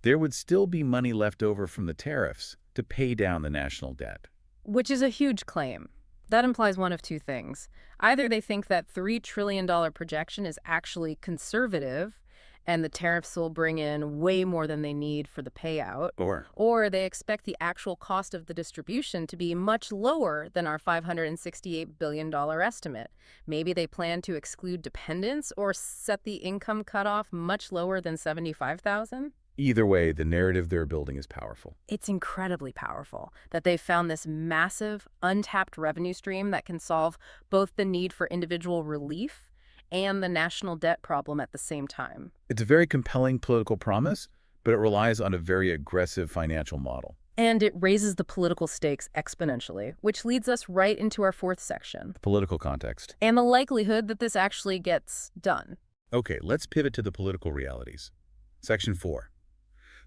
there would still be money left over from the tariffs to pay down the national debt. Which is a huge claim. That implies one of two things. Either they think that $3 trillion projection is actually conservative and the tariffs will bring in way more than they need for the payout. Or they expect the actual cost of the distribution to be much lower than our $568 billion estimate. Maybe they plan to exclude dependents or set the income cutoff much lower than $75,000. Either way, the narrative they're building is powerful. It's incredibly powerful that they've found this massive, untapped revenue stream that can solve both the need for individual relief and the national debt problem at the same time. It's a very compelling political promise, but it relies on a very aggressive financial model. And it raises the political stakes exponentially, which leads us right into our fourth section. Political context. And the likelihood that this actually gets done. Okay, let's pivot to the political realities. Section 4.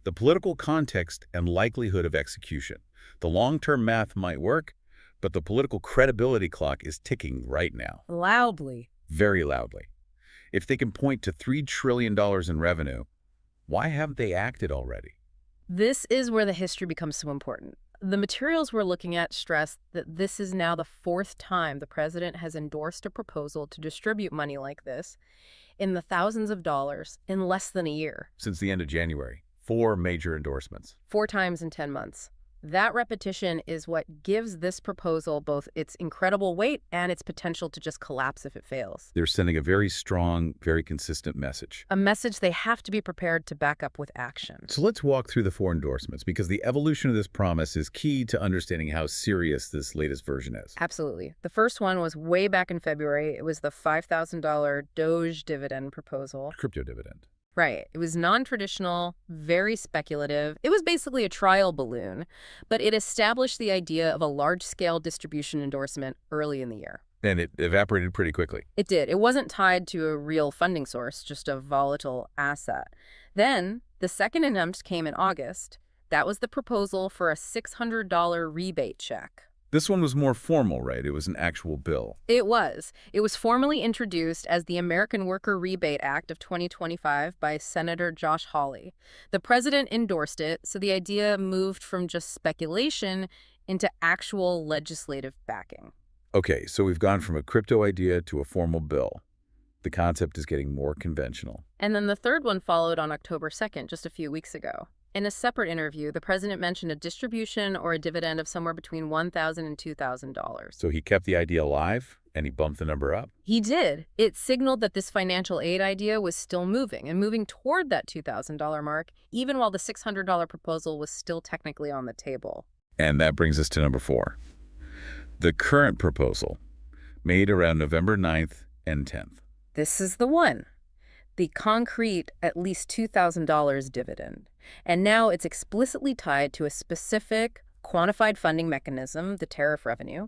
The political context and likelihood of execution. The long-term math might work, but the political credibility clock is ticking right now. Loudly. Very loudly. If they can point to $3 trillion in revenue, why haven't they acted already? This is where the history becomes so important. The materials we're looking at stress that this is now the fourth time the president has endorsed a proposal to distribute money like this in the thousands of dollars in less than a year. Since the end of January. 4 major endorsements. 4 times in 10 months. That repetition is what gives this proposal both its incredible weight and its potential to just collapse if it fails. They're sending a very strong, very consistent message. A message they have to be prepared to back up with action. So let's walk through the 4 endorsements, because the evolution of this promise is key to understanding how serious this latest version is. Absolutely. The first one was way back in February. It was the $5,000 Doge dividend proposal. Crypto dividend. Right. It was non-traditional, very speculative. It was basically a trial balloon, but it established the idea of a large-scale distribution endorsement early in the year. And it evaporated pretty quickly. It did. It wasn't tied to a real funding source, just a volatile asset. Then, the second attempt came in August. That was the proposal for a $600 rebate check. This one was more formal, right? It was an actual bill. It was. It was formally introduced as the American Worker Rebate Act of 2025 by Senator Josh Hawley. The president endorsed it, so the idea moved from just speculation into actual legislative backing. Okay, so we've gone from a crypto idea to a formal bill. The concept is getting more conventional. And then the third one followed on October 2nd, just a few weeks ago. In a separate interview, the president mentioned a distribution or a dividend of somewhere between $1,000 and $2,000. So he kept the idea alive, and he bumped the number up? He did. It signaled that this financial aid idea was still moving, and moving toward that $2,000 mark, even while the $600 proposal was still technically on the table. And that brings us to number 4. The current proposal, made around November 9th and 10th. This is the one. The concrete at least $2,000 dividend. And now it's explicitly tied to a specific quantified funding mechanism, the tariff revenue,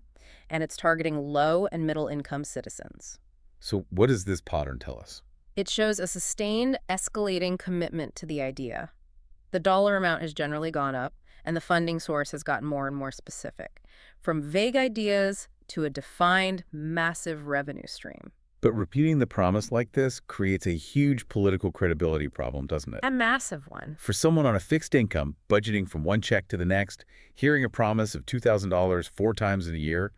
and it's targeting low and middle income citizens. So what does this pattern tell us? It shows a sustained, escalating commitment to the idea. The dollar amount has generally gone up, and the funding source has gotten more and more specific, from vague ideas to a defined, massive revenue stream. But repeating the promise like this creates a huge political credibility problem, doesn't it? A massive one. For someone on a fixed income, budgeting from one check to the next, hearing a promise of $2,000 4 times in a year,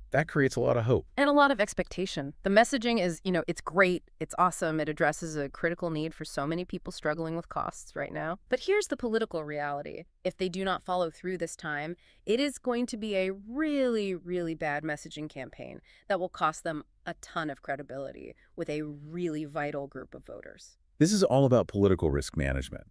that creates a lot of hope. And a lot of expectation. The messaging is, it's great, it's awesome, it addresses a critical need for so many people struggling with costs right now. But here's the political reality. If they do not follow through this time, it is going to be a really, really bad messaging campaign that will cost them a ton of credibility with a really vital group of voters. This is all about political risk management.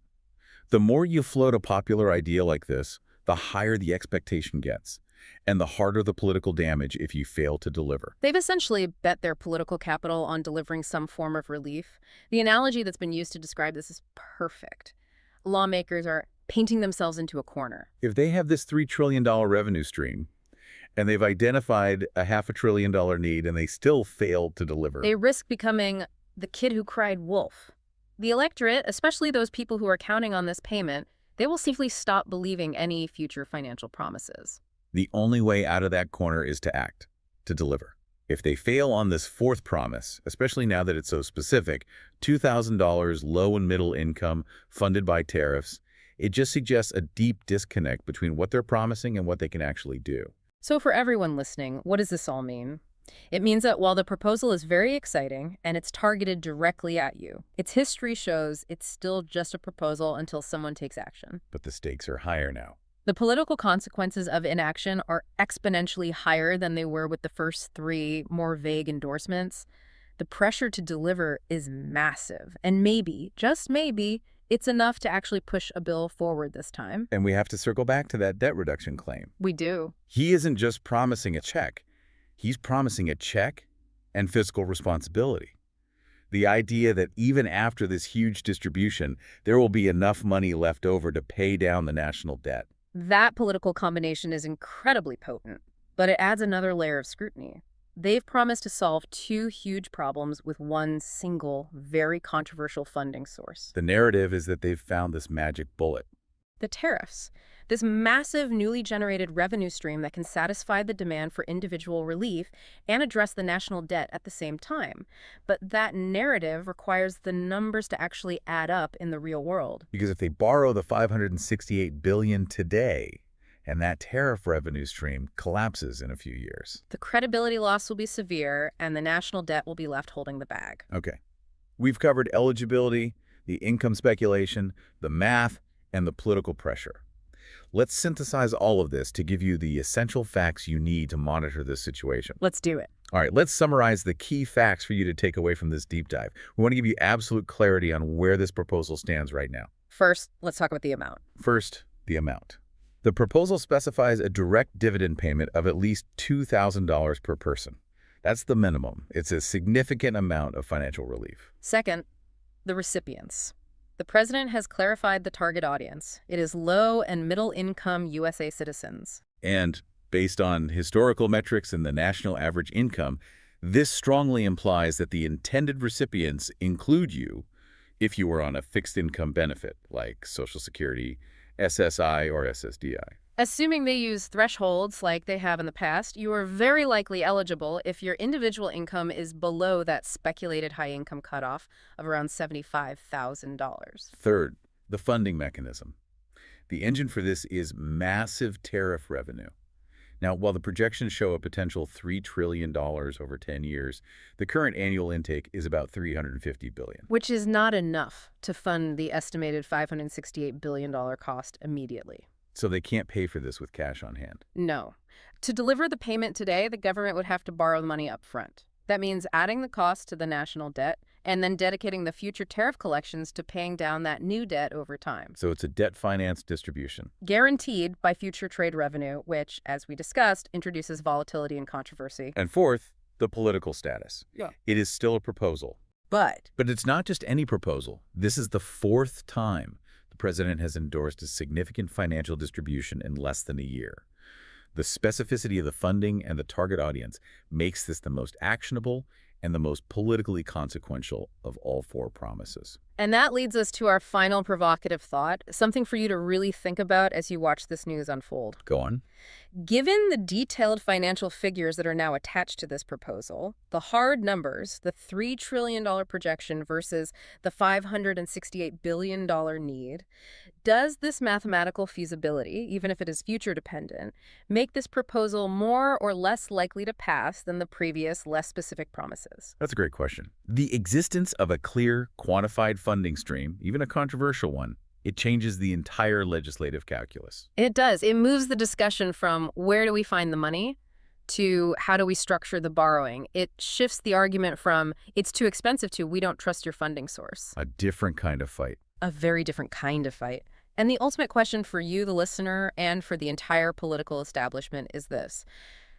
The more you float a popular idea like this, the higher the expectation gets, and the harder the political damage if you fail to deliver. They've essentially bet their political capital on delivering some form of relief. The analogy that's been used to describe this is perfect. Lawmakers are painting themselves into a corner. If they have this $3 trillion revenue stream, and they've identified a $500 billion need, and they still fail to deliver, they risk becoming the kid who cried wolf. The electorate, especially those people who are counting on this payment, they will simply stop believing any future financial promises. The only way out of that corner is to act, to deliver. If they fail on this 4th promise, especially now that it's so specific, $2,000 low and middle income funded by tariffs, it just suggests a deep disconnect between what they're promising and what they can actually do. So for everyone listening, what does this all mean? It means that while the proposal is very exciting and it's targeted directly at you, its history shows it's still just a proposal until someone takes action. But the stakes are higher now. The political consequences of inaction are exponentially higher than they were with the first three more vague endorsements. The pressure to deliver is massive, and maybe, just maybe, it's enough to actually push a bill forward this time. And we have to circle back to that debt reduction claim. We do. He isn't just promising a check. He's promising a check and fiscal responsibility. The idea that even after this huge distribution, there will be enough money left over to pay down the national debt. That political combination is incredibly potent, but it adds another layer of scrutiny. They've promised to solve two huge problems with one single, very controversial funding source. The narrative is that they've found this magic bullet. The tariffs. This massive, newly generated revenue stream that can satisfy the demand for individual relief and address the national debt at the same time. But that narrative requires the numbers to actually add up in the real world. Because if they borrow the $568 billion today, and that tariff revenue stream collapses in a few years. The credibility loss will be severe, and the national debt will be left holding the bag. Okay. We've covered eligibility, the income speculation, the math, and the political pressure. Let's synthesize all of this to give you the essential facts you need to monitor this situation. Let's do it. All right, let's summarize the key facts for you to take away from this deep dive. We want to give you absolute clarity on where this proposal stands right now. First, let's talk about the amount. First, the amount. The proposal specifies a direct dividend payment of at least $2,000 per person. That's the minimum. It's a significant amount of financial relief. Second, the recipients. The president has clarified the target audience. It is low and middle income USA citizens. And based on historical metrics and the national average income, this strongly implies that the intended recipients include you if you were on a fixed income benefit like Social Security, SSI, or SSDI. Assuming they use thresholds like they have in the past, you are very likely eligible if your individual income is below that speculated high income cutoff of around $75,000. Third, the funding mechanism. The engine for this is massive tariff revenue. Now, while the projections show a potential $3 trillion over 10 years, the current annual intake is about $350 billion. Which is not enough to fund the estimated $568 billion cost immediately. So they can't pay for this with cash on hand. No. To deliver the payment today, the government would have to borrow the money up front. That means adding the cost to the national debt and then dedicating the future tariff collections to paying down that new debt over time. So it's a debt-financed distribution. Guaranteed by future trade revenue, which, as we discussed, introduces volatility and controversy. And fourth, the political status. Yeah. It is still a proposal. But it's not just any proposal. This is the fourth time the president has endorsed a significant financial distribution in less than a year. The specificity of the funding and the target audience makes this the most actionable and the most politically consequential of all four promises. And that leads us to our final provocative thought, something for you to really think about as you watch this news unfold. Go on. Given the detailed financial figures that are now attached to this proposal, the hard numbers, the $3 trillion projection versus the $568 billion need, does this mathematical feasibility, even if it is future dependent, make this proposal more or less likely to pass than the previous, less specific promises? That's a great question. The existence of a clear, quantified funding stream, even a controversial one, it changes the entire legislative calculus. It does. It moves the discussion from where do we find the money to how do we structure the borrowing. It shifts the argument from it's too expensive to we don't trust your funding source. A different kind of fight. A very different kind of fight. And the ultimate question for you, the listener, and for the entire political establishment is this.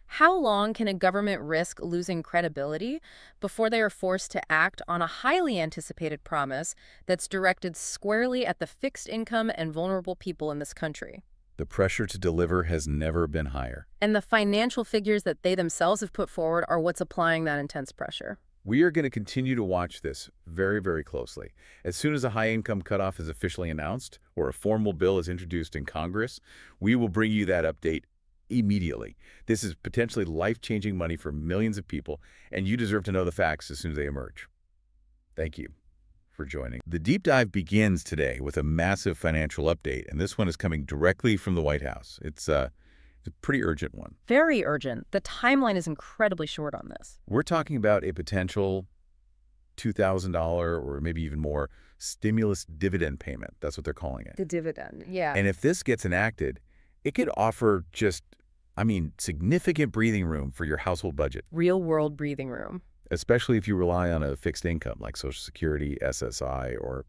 How long can a government risk losing credibility before they are forced to act on a highly anticipated promise that's directed squarely at the fixed income and vulnerable people in this country? The pressure to deliver has never been higher. And the financial figures that they themselves have put forward are what's applying that intense pressure. We are going to continue to watch this very, very closely. As soon as a high-income cutoff is officially announced or a formal bill is introduced in Congress, we will bring you that update immediately. This is potentially life-changing money for millions of people, and you deserve to know the facts as soon as they emerge. Thank you for joining. The deep dive begins today with a massive financial update, and this one is coming directly from the White House. It's It's a pretty urgent one. Very urgent. The timeline is incredibly short on this. We're talking about a potential $2,000 or maybe even more stimulus dividend payment. That's what they're calling it. The dividend, yeah. And if this gets enacted, it could offer just, significant breathing room for your household budget. Real-world breathing room. Especially if you rely on a fixed income like Social Security, SSI, or,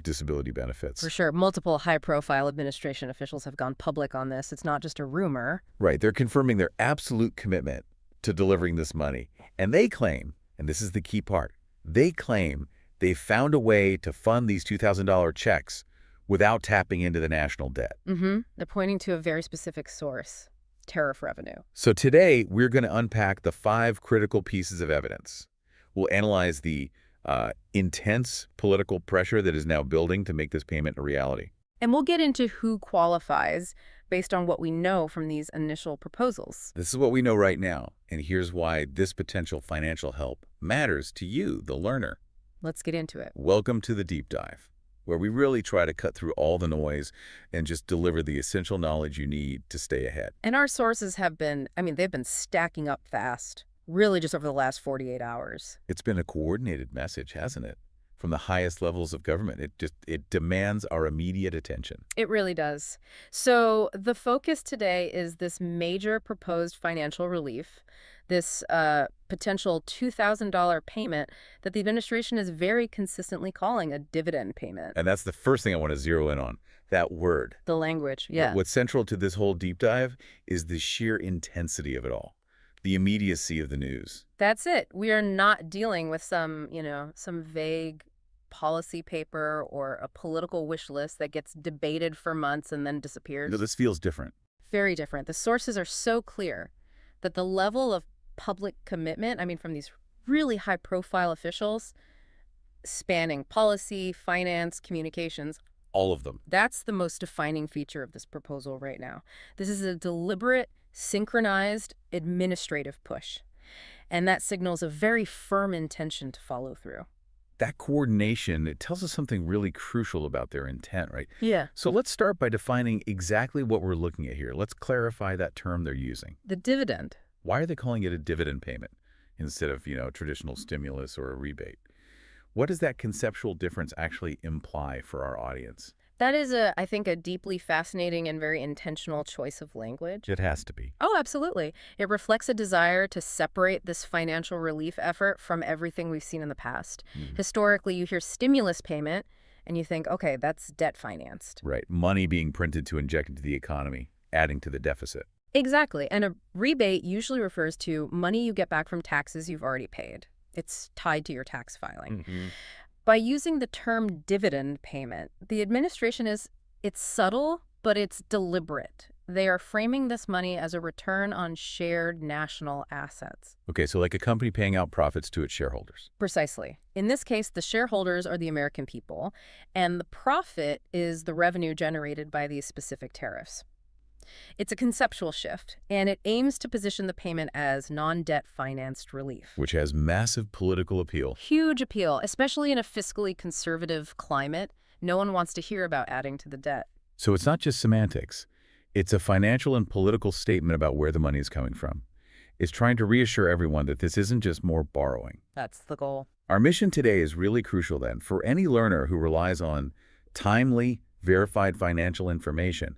disability benefits. For sure. Multiple high-profile administration officials have gone public on this. It's not just a rumor. Right. They're confirming their absolute commitment to delivering this money. And they claim, and this is the key part, they claim they've found a way to fund these $2,000 checks without tapping into the national debt. They're pointing to a very specific source, tariff revenue. So today, we're going to unpack the 5 critical pieces of evidence. We'll analyze the intense political pressure that is now building to make this payment a reality. And we'll get into who qualifies based on what we know from these initial proposals. This is what we know right now, and here's why this potential financial help matters to you, the learner. Let's get into it. Welcome to the Deep Dive, where we really try to cut through all the noise and just deliver the essential knowledge you need to stay ahead. And our sources have been, they've been stacking up fast, really just over the last 48 hours. It's been a coordinated message, hasn't it? From the highest levels of government. It demands our immediate attention. It really does. So the focus today is this major proposed financial relief, this potential $2,000 payment that the administration is very consistently calling a dividend payment. And that's the first thing I want to zero in on, that word. The language, yeah. What's central to this whole deep dive is the sheer intensity of it all. The immediacy of the news. That's it. We are not dealing with some vague policy paper or a political wish list that gets debated for months and then disappears. No, this feels different. Very different. The sources are so clear that the level of public commitment, from these really high-profile officials, spanning policy, finance, communications, All of them. that's the most defining feature of this proposal right now. This is a deliberate, synchronized administrative push. And that signals a very firm intention to follow through. That coordination, it tells us something really crucial about their intent, right? Yeah. So let's start by defining exactly what we're looking at here. Let's clarify that term they're using. The dividend. Why are they calling it a dividend payment instead of, traditional stimulus or a rebate? What does that conceptual difference actually imply for our audience? That is, I think, a deeply fascinating and very intentional choice of language. It has to be. Oh, absolutely. It reflects a desire to separate this financial relief effort from everything we've seen in the past. Historically, you hear stimulus payment, and you think, okay, that's debt financed. Right. Money being printed to inject into the economy, adding to the deficit. Exactly. And a rebate usually refers to money you get back from taxes you've already paid. It's tied to your tax filing. By using the term dividend payment, the administration it's subtle, but it's deliberate. They are framing this money as a return on shared national assets. Okay, so like a company paying out profits to its shareholders. Precisely. In this case, the shareholders are the American people, and the profit is the revenue generated by these specific tariffs. It's a conceptual shift, and it aims to position the payment as non-debt financed relief. Which has massive political appeal. Huge appeal, especially in a fiscally conservative climate. No one wants to hear about adding to the debt. So it's not just semantics. It's a financial and political statement about where the money is coming from. It's trying to reassure everyone that this isn't just more borrowing. That's the goal. Our mission today is really crucial then for any learner who relies on timely, verified financial information.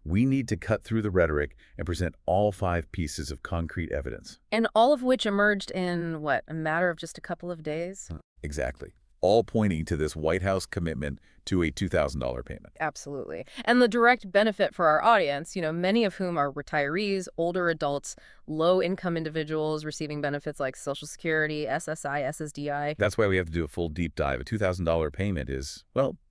We need to cut through the rhetoric and present all 5 pieces of concrete evidence. And all of which emerged in, a matter of just a couple of days? Exactly. All pointing to this White House commitment to a $2,000 payment. Absolutely. And the direct benefit for our audience, many of whom are retirees, older adults, low-income individuals receiving benefits like Social Security, SSI, SSDI. That's why we have to do a full deep dive. A $2,000 payment is,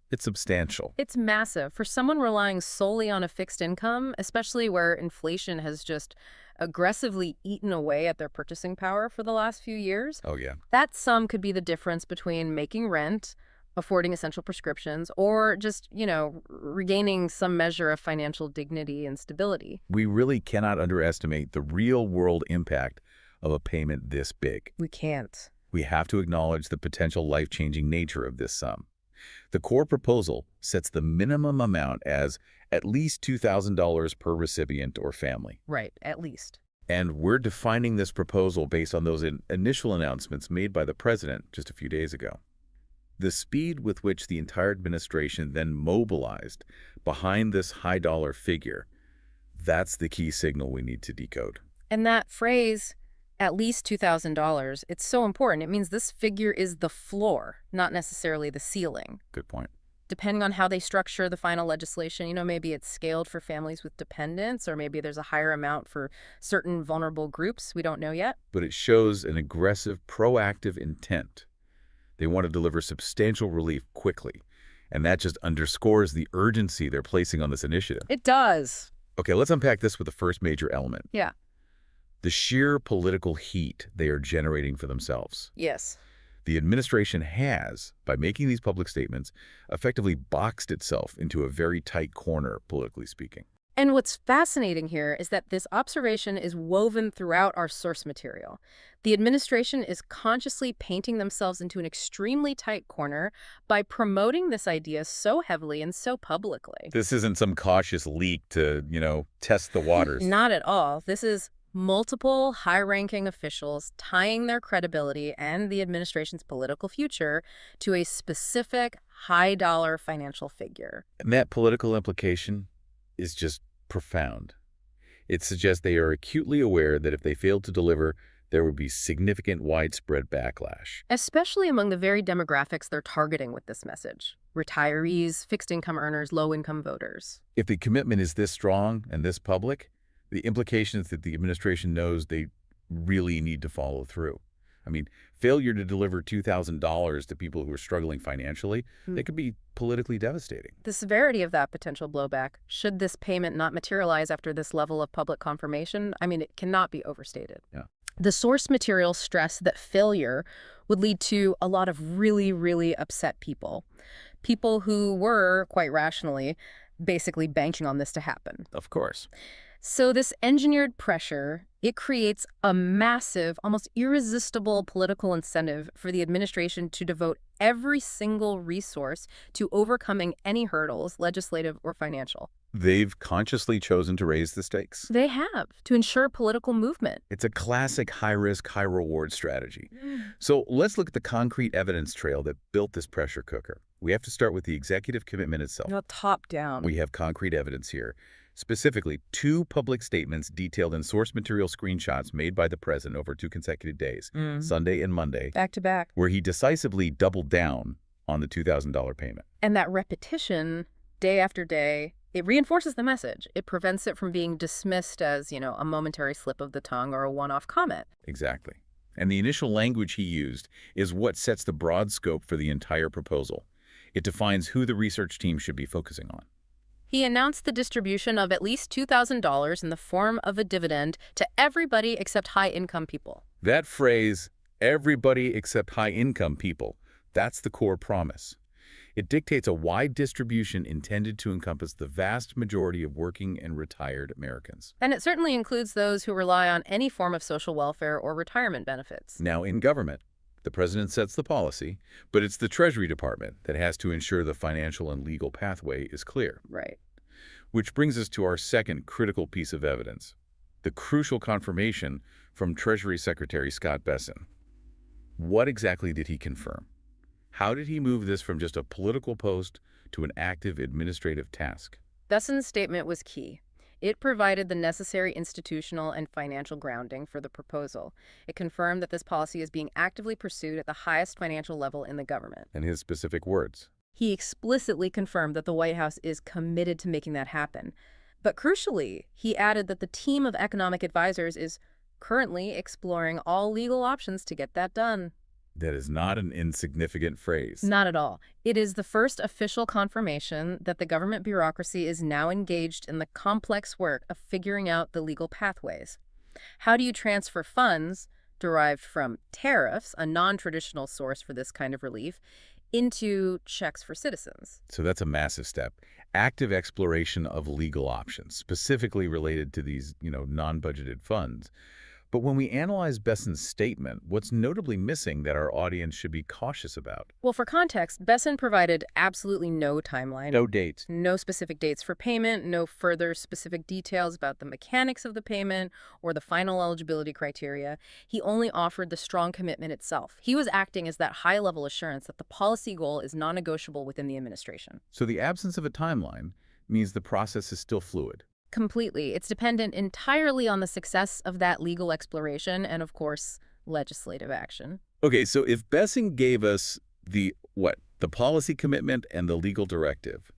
it's substantial. It's massive. For someone relying solely on a fixed income, especially where inflation has just aggressively eaten away at their purchasing power for the last few years. Oh, yeah. That sum could be the difference between making rent, affording essential prescriptions, or just, regaining some measure of financial dignity and stability. We really cannot underestimate the real-world impact of a payment this big. We can't. We have to acknowledge the potential life-changing nature of this sum. The core proposal sets the minimum amount as at least $2,000 per recipient or family. Right, at least. And we're defining this proposal based on those initial announcements made by the president just a few days ago. The speed with which the entire administration then mobilized behind this high-dollar figure, that's the key signal we need to decode. And that phrase, at least $2,000, it's so important. It means this figure is the floor, not necessarily the ceiling. Good point. Depending on how they structure the final legislation, maybe it's scaled for families with dependents, or maybe there's a higher amount for certain vulnerable groups. We don't know yet. But it shows an aggressive, proactive intent. They want to deliver substantial relief quickly, and that just underscores the urgency they're placing on this initiative. It does. Okay, let's unpack this with the first major element. Yeah. The sheer political heat they are generating for themselves. Yes. The administration has, by making these public statements, effectively boxed itself into a very tight corner, politically speaking. And what's fascinating here is that this observation is woven throughout our source material. The administration is consciously painting themselves into an extremely tight corner by promoting this idea so heavily and so publicly. This isn't some cautious leak to, test the waters. Not at all. This is multiple high-ranking officials tying their credibility and the administration's political future to a specific high-dollar financial figure. And that political implication is just profound. It suggests they are acutely aware that if they failed to deliver, there would be significant widespread backlash. Especially among the very demographics they're targeting with this message. Retirees, fixed-income earners, low-income voters. If the commitment is this strong and this public, the implication is that the administration knows they really need to follow through. I mean, failure to deliver $2,000 to people who are struggling financially, they could be politically devastating. The severity of that potential blowback, should this payment not materialize after this level of public confirmation, it cannot be overstated. Yeah. The source material stressed that failure would lead to a lot of really, really upset people. People who were, quite rationally, basically banking on this to happen. Of course. So this engineered pressure, it creates a massive, almost irresistible political incentive for the administration to devote every single resource to overcoming any hurdles, legislative or financial. They've consciously chosen to raise the stakes. They have, to ensure political movement. It's a classic high-risk, high-reward strategy. So let's look at the concrete evidence trail that built this pressure cooker. We have to start with the executive commitment itself. Top down. We have concrete evidence here. Specifically, 2 public statements detailed in source material screenshots made by the president over 2 consecutive days, Sunday and Monday, Back to back. where he decisively doubled down on the $2,000 payment. And that repetition, day after day, it reinforces the message. It prevents it from being dismissed as, a momentary slip of the tongue or a one-off comment. Exactly. And the initial language he used is what sets the broad scope for the entire proposal. It defines who the research team should be focusing on. He announced the distribution of at least $2,000 in the form of a dividend to everybody except high-income people. That phrase, everybody except high-income people, that's the core promise. It dictates a wide distribution intended to encompass the vast majority of working and retired Americans. And it certainly includes those who rely on any form of social welfare or retirement benefits. Now, in government, the president sets the policy, but it's the Treasury Department that has to ensure the financial and legal pathway is clear. Right. Which brings us to our second critical piece of evidence, the crucial confirmation from Treasury Secretary Scott Bessent. What exactly did he confirm? How did he move this from just a political post to an active administrative task? Bessent's statement was key. It provided the necessary institutional and financial grounding for the proposal. It confirmed that this policy is being actively pursued at the highest financial level in the government. And his specific words. He explicitly confirmed that the White House is committed to making that happen. But crucially, he added that the team of economic advisors is currently exploring all legal options to get that done. That is not an insignificant phrase. Not at all. It is the first official confirmation that the government bureaucracy is now engaged in the complex work of figuring out the legal pathways. How do you transfer funds derived from tariffs, a non-traditional source for this kind of relief, into checks for citizens? So that's a massive step. Active exploration of legal options, specifically related to these, non-budgeted funds. But when we analyze Besson's statement, what's notably missing that our audience should be cautious about? Well, for context, Besson provided absolutely no timeline. No dates. No specific dates for payment, no further specific details about the mechanics of the payment or the final eligibility criteria. He only offered the strong commitment itself. He was acting as that high-level assurance that the policy goal is non-negotiable within the administration. So the absence of a timeline means the process is still fluid. Completely. It's dependent entirely on the success of that legal exploration and, of course, legislative action. Okay, so if Besson gave us the policy commitment and the legal directive,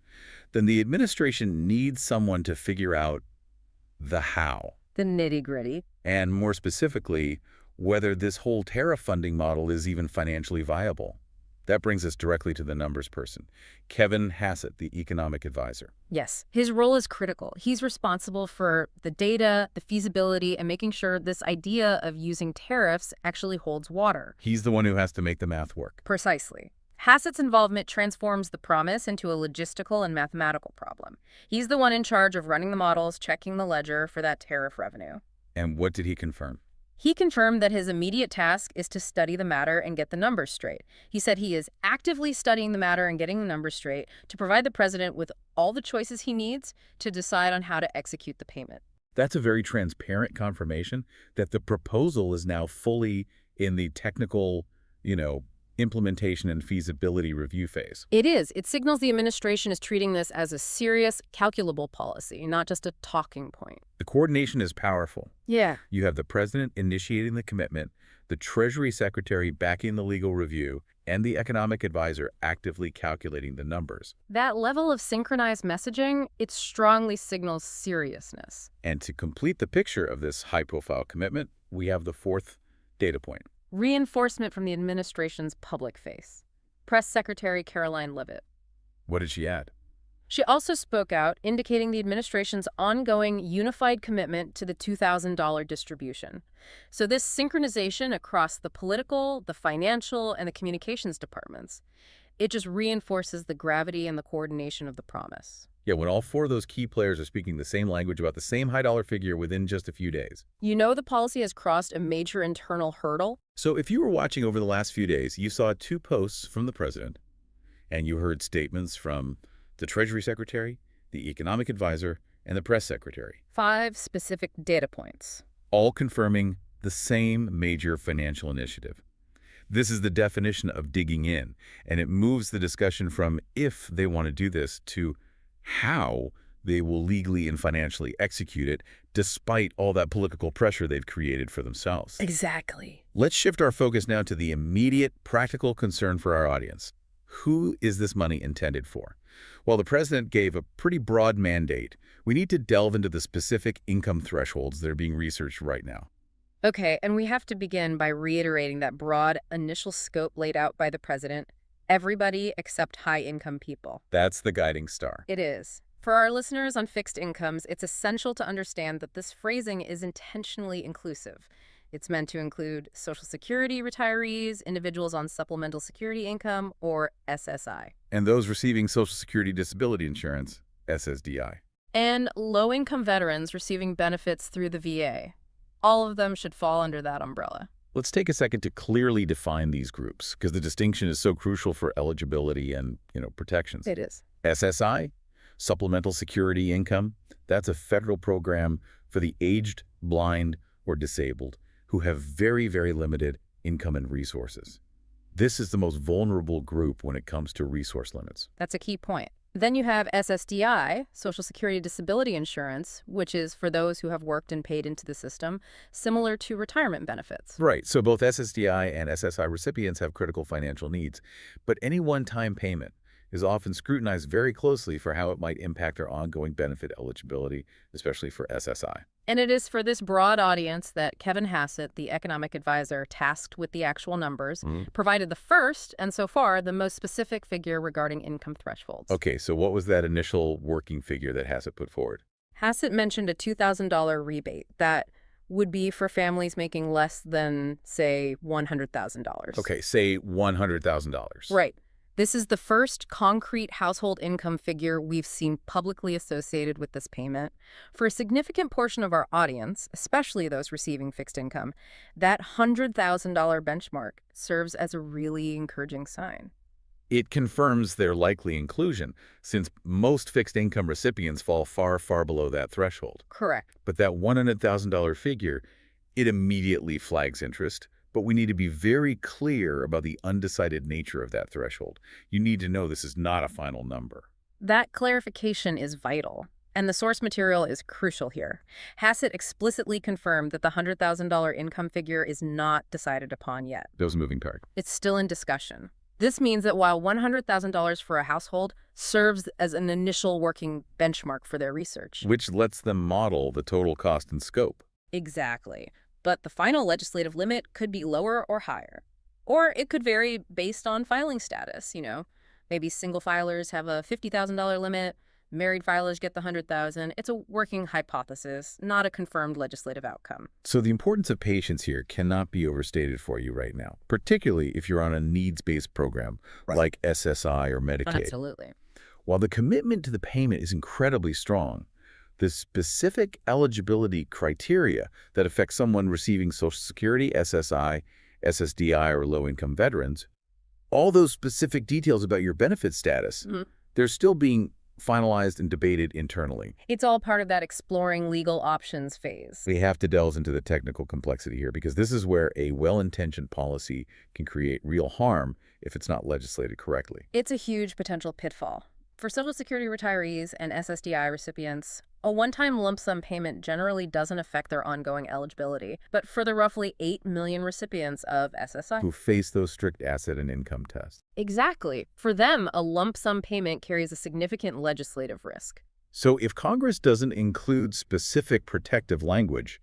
then the administration needs someone to figure out the how. The nitty-gritty. And more specifically, whether this whole tariff funding model is even financially viable. That brings us directly to the numbers person, Kevin Hassett, the economic advisor. Yes, his role is critical. He's responsible for the data, the feasibility, and making sure this idea of using tariffs actually holds water. He's the one who has to make the math work. Precisely. Hassett's involvement transforms the promise into a logistical and mathematical problem. He's the one in charge of running the models, checking the ledger for that tariff revenue. And what did he confirm? He confirmed that his immediate task is to study the matter and get the numbers straight. He said he is actively studying the matter and getting the numbers straight to provide the president with all the choices he needs to decide on how to execute the payment. That's a very transparent confirmation that the proposal is now fully in the technical, implementation and feasibility review phase. It is. It signals the administration is treating this as a serious, calculable policy, not just a talking point. The coordination is powerful. Yeah. You have the president initiating the commitment, the Treasury Secretary backing the legal review, and the economic advisor actively calculating the numbers. That level of synchronized messaging, it strongly signals seriousness. And to complete the picture of this high-profile commitment, we have the fourth data point. Reinforcement from the administration's public face. Press Secretary Caroline Leavitt. What did she add? She also spoke out, indicating the administration's ongoing unified commitment to the $2,000 distribution. So this synchronization across the political, the financial, and the communications departments, it just reinforces the gravity and the coordination of the promise. Yeah, when all four of those key players are speaking the same language about the same high-dollar figure within just a few days. You know the policy has crossed a major internal hurdle. So if you were watching over the last few days, you saw 2 posts from the president, and you heard statements from the Treasury Secretary, the economic advisor, and the press secretary. 5 specific data points. All confirming the same major financial initiative. This is the definition of digging in, and it moves the discussion from if they want to do this to how they will legally and financially execute it, despite all that political pressure they've created for themselves. Exactly. Let's shift our focus now to the immediate practical concern for our audience. Who is this money intended for? While the president gave a pretty broad mandate, we need to delve into the specific income thresholds that are being researched right now. Okay, and we have to begin by reiterating that broad initial scope laid out by the president. Everybody except high-income people. That's the guiding star. It is. For our listeners on fixed incomes, it's essential to understand that this phrasing is intentionally inclusive. It's meant to include Social Security retirees, individuals on supplemental security income, or SSI. And those receiving Social Security Disability Insurance, SSDI. And low-income veterans receiving benefits through the VA. All of them should fall under that umbrella. Let's take a second to clearly define these groups, because the distinction is so crucial for eligibility and, protections. It is. SSI, Supplemental Security Income, that's a federal program for the aged, blind, or disabled who have very, very limited income and resources. This is the most vulnerable group when it comes to resource limits. That's a key point. Then you have SSDI, Social Security Disability Insurance, which is for those who have worked and paid into the system, similar to retirement benefits. Right, so both SSDI and SSI recipients have critical financial needs, but any one-time payment is often scrutinized very closely for how it might impact our ongoing benefit eligibility, especially for SSI. And it is for this broad audience that Kevin Hassett, the economic advisor tasked with the actual numbers, provided the first, and so far, the most specific figure regarding income thresholds. Okay, so what was that initial working figure that Hassett put forward? Hassett mentioned a $2,000 rebate that would be for families making less than, say, $100,000. Okay, say $100,000. Right. This is the first concrete household income figure we've seen publicly associated with this payment. For a significant portion of our audience, especially those receiving fixed income, that $100,000 benchmark serves as a really encouraging sign. It confirms their likely inclusion, since most fixed income recipients fall far, far below that threshold. Correct. But that $100,000 figure, it immediately flags interest. But we need to be very clear about the undecided nature of that threshold. You need to know this is not a final number. That clarification is vital, and the source material is crucial here. Hassett explicitly confirmed that the $100,000 income figure is not decided upon yet. Those moving target. It's still in discussion. This means that while $100,000 for a household serves as an initial working benchmark for their research. Which lets them model the total cost and scope. Exactly. But the final legislative limit could be lower or higher. Or it could vary based on filing status, Maybe single filers have a $50,000 limit, married filers get the $100,000. It's a working hypothesis, not a confirmed legislative outcome. So the importance of patience here cannot be overstated for you right now, particularly if you're on a needs-based program like SSI or Medicaid. Absolutely. While the commitment to the payment is incredibly strong, the specific eligibility criteria that affect someone receiving Social Security, SSI, SSDI, or low-income veterans, all those specific details about your benefit status, they're still being finalized and debated internally. It's all part of that exploring legal options phase. We have to delve into the technical complexity here because this is where a well-intentioned policy can create real harm if it's not legislated correctly. It's a huge potential pitfall. For Social Security retirees and SSDI recipients, a one-time lump sum payment generally doesn't affect their ongoing eligibility, but for the roughly 8 million recipients of SSI who face those strict asset and income tests. Exactly. For them, a lump sum payment carries a significant legislative risk. So if Congress doesn't include specific protective language,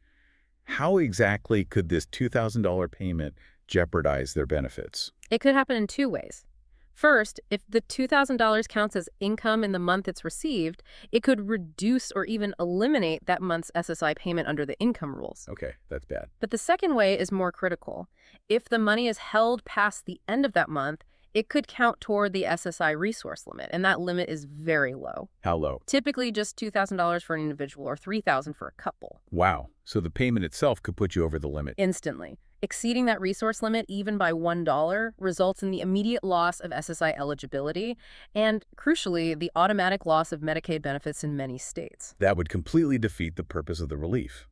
how exactly could this $2,000 payment jeopardize their benefits? It could happen in two ways. First, if the $2,000 counts as income in the month it's received, it could reduce or even eliminate that month's SSI payment under the income rules. Okay, that's bad. But the second way is more critical. If the money is held past the end of that month, it could count toward the SSI resource limit, and that limit is very low. How low? Typically just $2,000 for an individual or $3,000 for a couple. Wow. So the payment itself could put you over the limit. Instantly. Exceeding that resource limit even by $1 results in the immediate loss of SSI eligibility and, crucially, the automatic loss of Medicaid benefits in many states. That would completely defeat the purpose of the relief.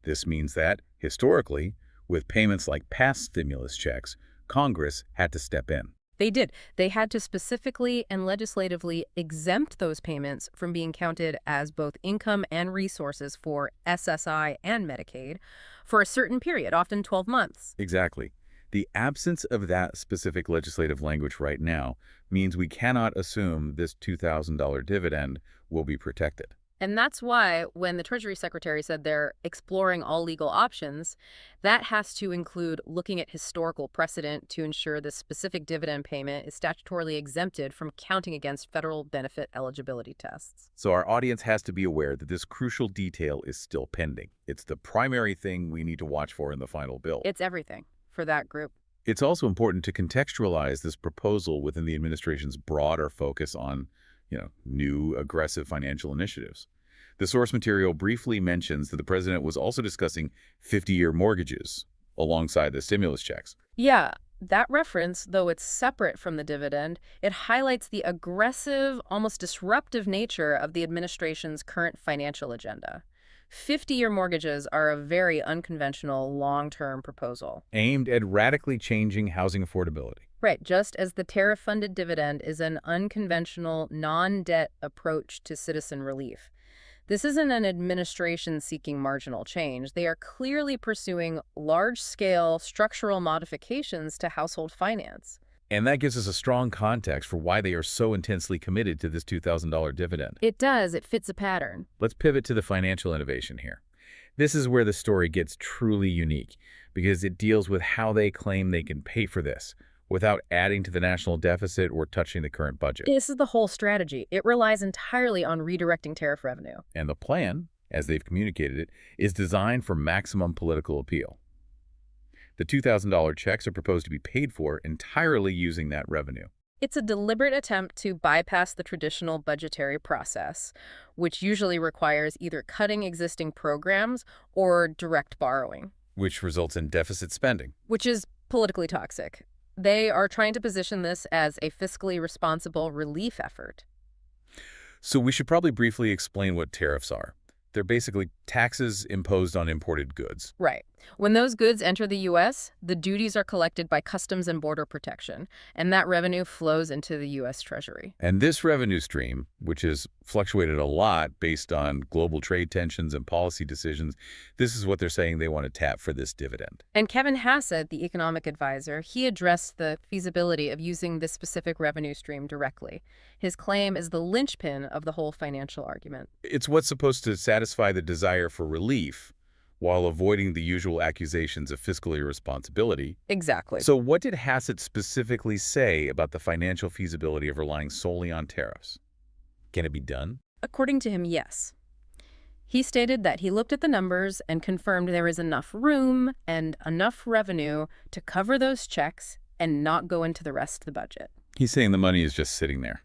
This means that, historically, with payments like past stimulus checks, Congress had to step in. They did. They had to specifically and legislatively exempt those payments from being counted as both income and resources for SSI and Medicaid for a certain period, often 12 months. Exactly. The absence of that specific legislative language right now means we cannot assume this $2,000 dividend will be protected. And that's why when the Treasury Secretary said they're exploring all legal options, that has to include looking at historical precedent to ensure the specific dividend payment is statutorily exempted from counting against federal benefit eligibility tests. So our audience has to be aware that this crucial detail is still pending. It's the primary thing we need to watch for in the final bill. It's everything for that group. It's also important to contextualize this proposal within the administration's broader focus on new aggressive financial initiatives. The source material briefly mentions that the president was also discussing 50-year mortgages alongside the stimulus checks. Yeah, that reference, though it's separate from the dividend, it highlights the aggressive, almost disruptive nature of the administration's current financial agenda. 50-year mortgages are a very unconventional long-term proposal. Aimed at radically changing housing affordability. Right, just as the tariff-funded dividend is an unconventional, non-debt approach to citizen relief. This isn't an administration seeking marginal change. They are clearly pursuing large-scale structural modifications to household finance. And that gives us a strong context for why they are so intensely committed to this $2,000 dividend. It does. It fits a pattern. Let's pivot to the financial innovation here. This is where the story gets truly unique because it deals with how they claim they can pay for this without adding to the national deficit or touching the current budget. This is the whole strategy. It relies entirely on redirecting tariff revenue. And the plan, as they've communicated it, is designed for maximum political appeal. The $2,000 checks are proposed to be paid for entirely using that revenue. It's a deliberate attempt to bypass the traditional budgetary process, which usually requires either cutting existing programs or direct borrowing, Which results in deficit spending. which is politically toxic. They are trying to position this as a fiscally responsible relief effort. So we should probably briefly explain what tariffs are. They're basically taxes imposed on imported goods. Right. When those goods enter the U.S., the duties are collected by Customs and Border Protection, and that revenue flows into the U.S. Treasury. And this revenue stream, which has fluctuated a lot based on global trade tensions and policy decisions, this is what they're saying they want to tap for this dividend. And Kevin Hassett, the economic advisor, he addressed the feasibility of using this specific revenue stream directly. His claim is the linchpin of the whole financial argument. It's what's supposed to satisfy the desire for relief while avoiding the usual accusations of fiscal irresponsibility. Exactly. So what did Hassett specifically say about the financial feasibility of relying solely on tariffs? Can it be done? According to him, yes. He stated that he looked at the numbers and confirmed there is enough room and enough revenue to cover those checks and not go into the rest of the budget. He's saying the money is just sitting there.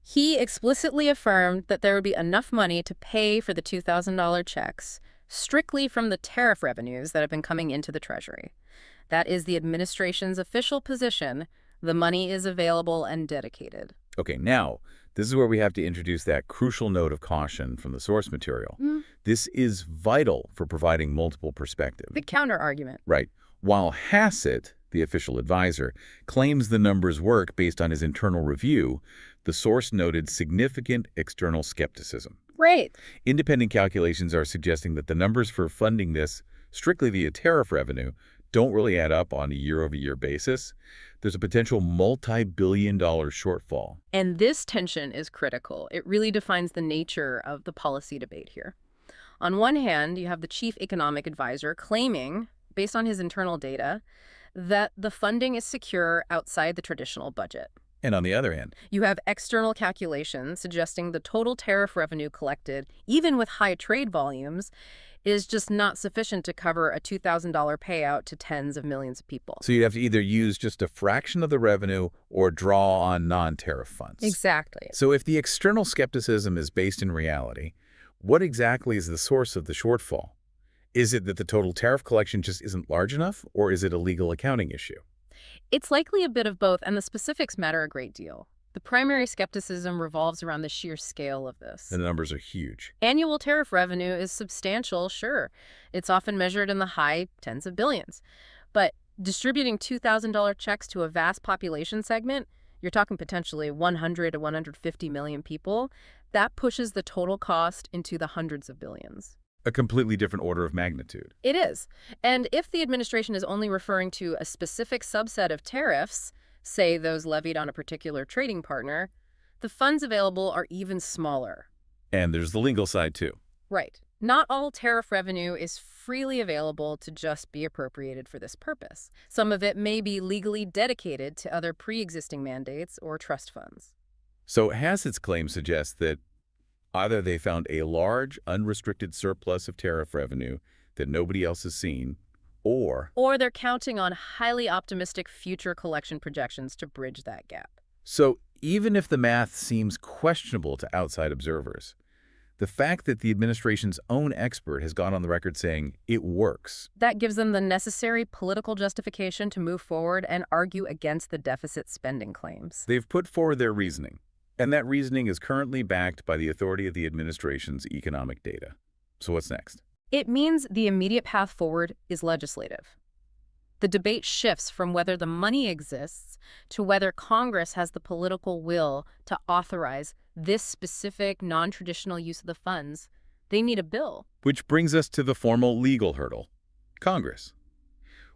He explicitly affirmed that there would be enough money to pay for the $2,000 checks strictly from the tariff revenues that have been coming into the Treasury. That is the administration's official position. The money is available and dedicated. Okay, now, this is where we have to introduce that crucial note of caution from the source material. This is vital for providing multiple perspectives. The counter-argument. Right. While Hassett, the official advisor, claims the numbers work based on his internal review, the source noted significant external skepticism. Right. Independent calculations are suggesting that the numbers for funding this strictly via tariff revenue don't really add up on a year-over-year basis. There's a potential multi-billion-dollar shortfall. And this tension is critical. It really defines the nature of the policy debate here. On one hand, you have the chief economic advisor claiming, based on his internal data, that the funding is secure outside the traditional budget. And on the other hand, You have external calculations suggesting the total tariff revenue collected, even with high trade volumes, is just not sufficient to cover a $2,000 payout to tens of millions of people. so you'd have to either use just a fraction of the revenue or draw on non-tariff funds. Exactly. So if the external skepticism is based in reality, what exactly is the source of the shortfall? Is it that the total tariff collection just isn't large enough, or is it a legal accounting issue? It's likely a bit of both, and the specifics matter a great deal. The primary skepticism revolves around the sheer scale of this. The numbers are huge. Annual tariff revenue is substantial, sure. It's often measured in the high tens of billions. But distributing $2,000 checks to a vast population segment, you're talking potentially 100 to 150 million people, that pushes the total cost into the hundreds of billions. A completely different order of magnitude. It is. And if the administration is only referring to a specific subset of tariffs, say those levied on a particular trading partner, the funds available are even smaller. And there's the legal side, too. Right. Not all tariff revenue is freely available to just be appropriated for this purpose. Some of it may be legally dedicated to other pre-existing mandates or trust funds. So Hassett's claim suggests that either they found a large, unrestricted surplus of tariff revenue that nobody else has seen, or they're counting on highly optimistic future collection projections to bridge that gap. So even if the math seems questionable to outside observers, the fact that the administration's own expert has gone on the record saying it works. That gives them the necessary political justification to move forward and argue against the deficit spending claims. They've put forward their reasoning, and that reasoning is currently backed by the authority of the administration's economic data. So what's next? It means the immediate path forward is legislative. The debate shifts from whether the money exists to whether Congress has the political will to authorize this specific non-traditional use of the funds. They need a bill. Which brings us to the formal legal hurdle, Congress.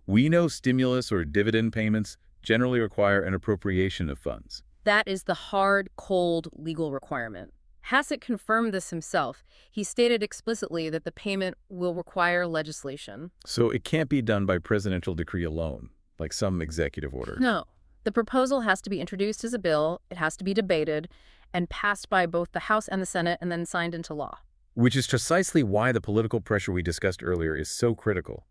We know stimulus or dividend payments generally require an appropriation of funds. That is the hard, cold legal requirement. Hassett confirmed this himself. He stated explicitly that the payment will require legislation. So it can't be done by presidential decree alone, like some executive order. No. The proposal has to be introduced as a bill, it has to be debated, and passed by both the House and the Senate and then signed into law. Which is precisely why the political pressure we discussed earlier is so critical.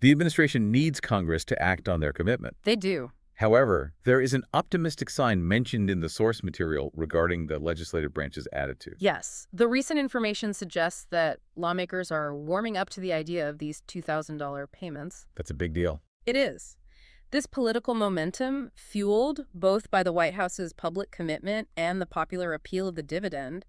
The administration needs Congress to act on their commitment. They do. However, there is an optimistic sign mentioned in the source material regarding the legislative branch's attitude. Yes, the recent information suggests that lawmakers are warming up to the idea of these $2,000 payments. That's a big deal. It is. This political momentum, fueled both by the White House's public commitment and the popular appeal of the dividend,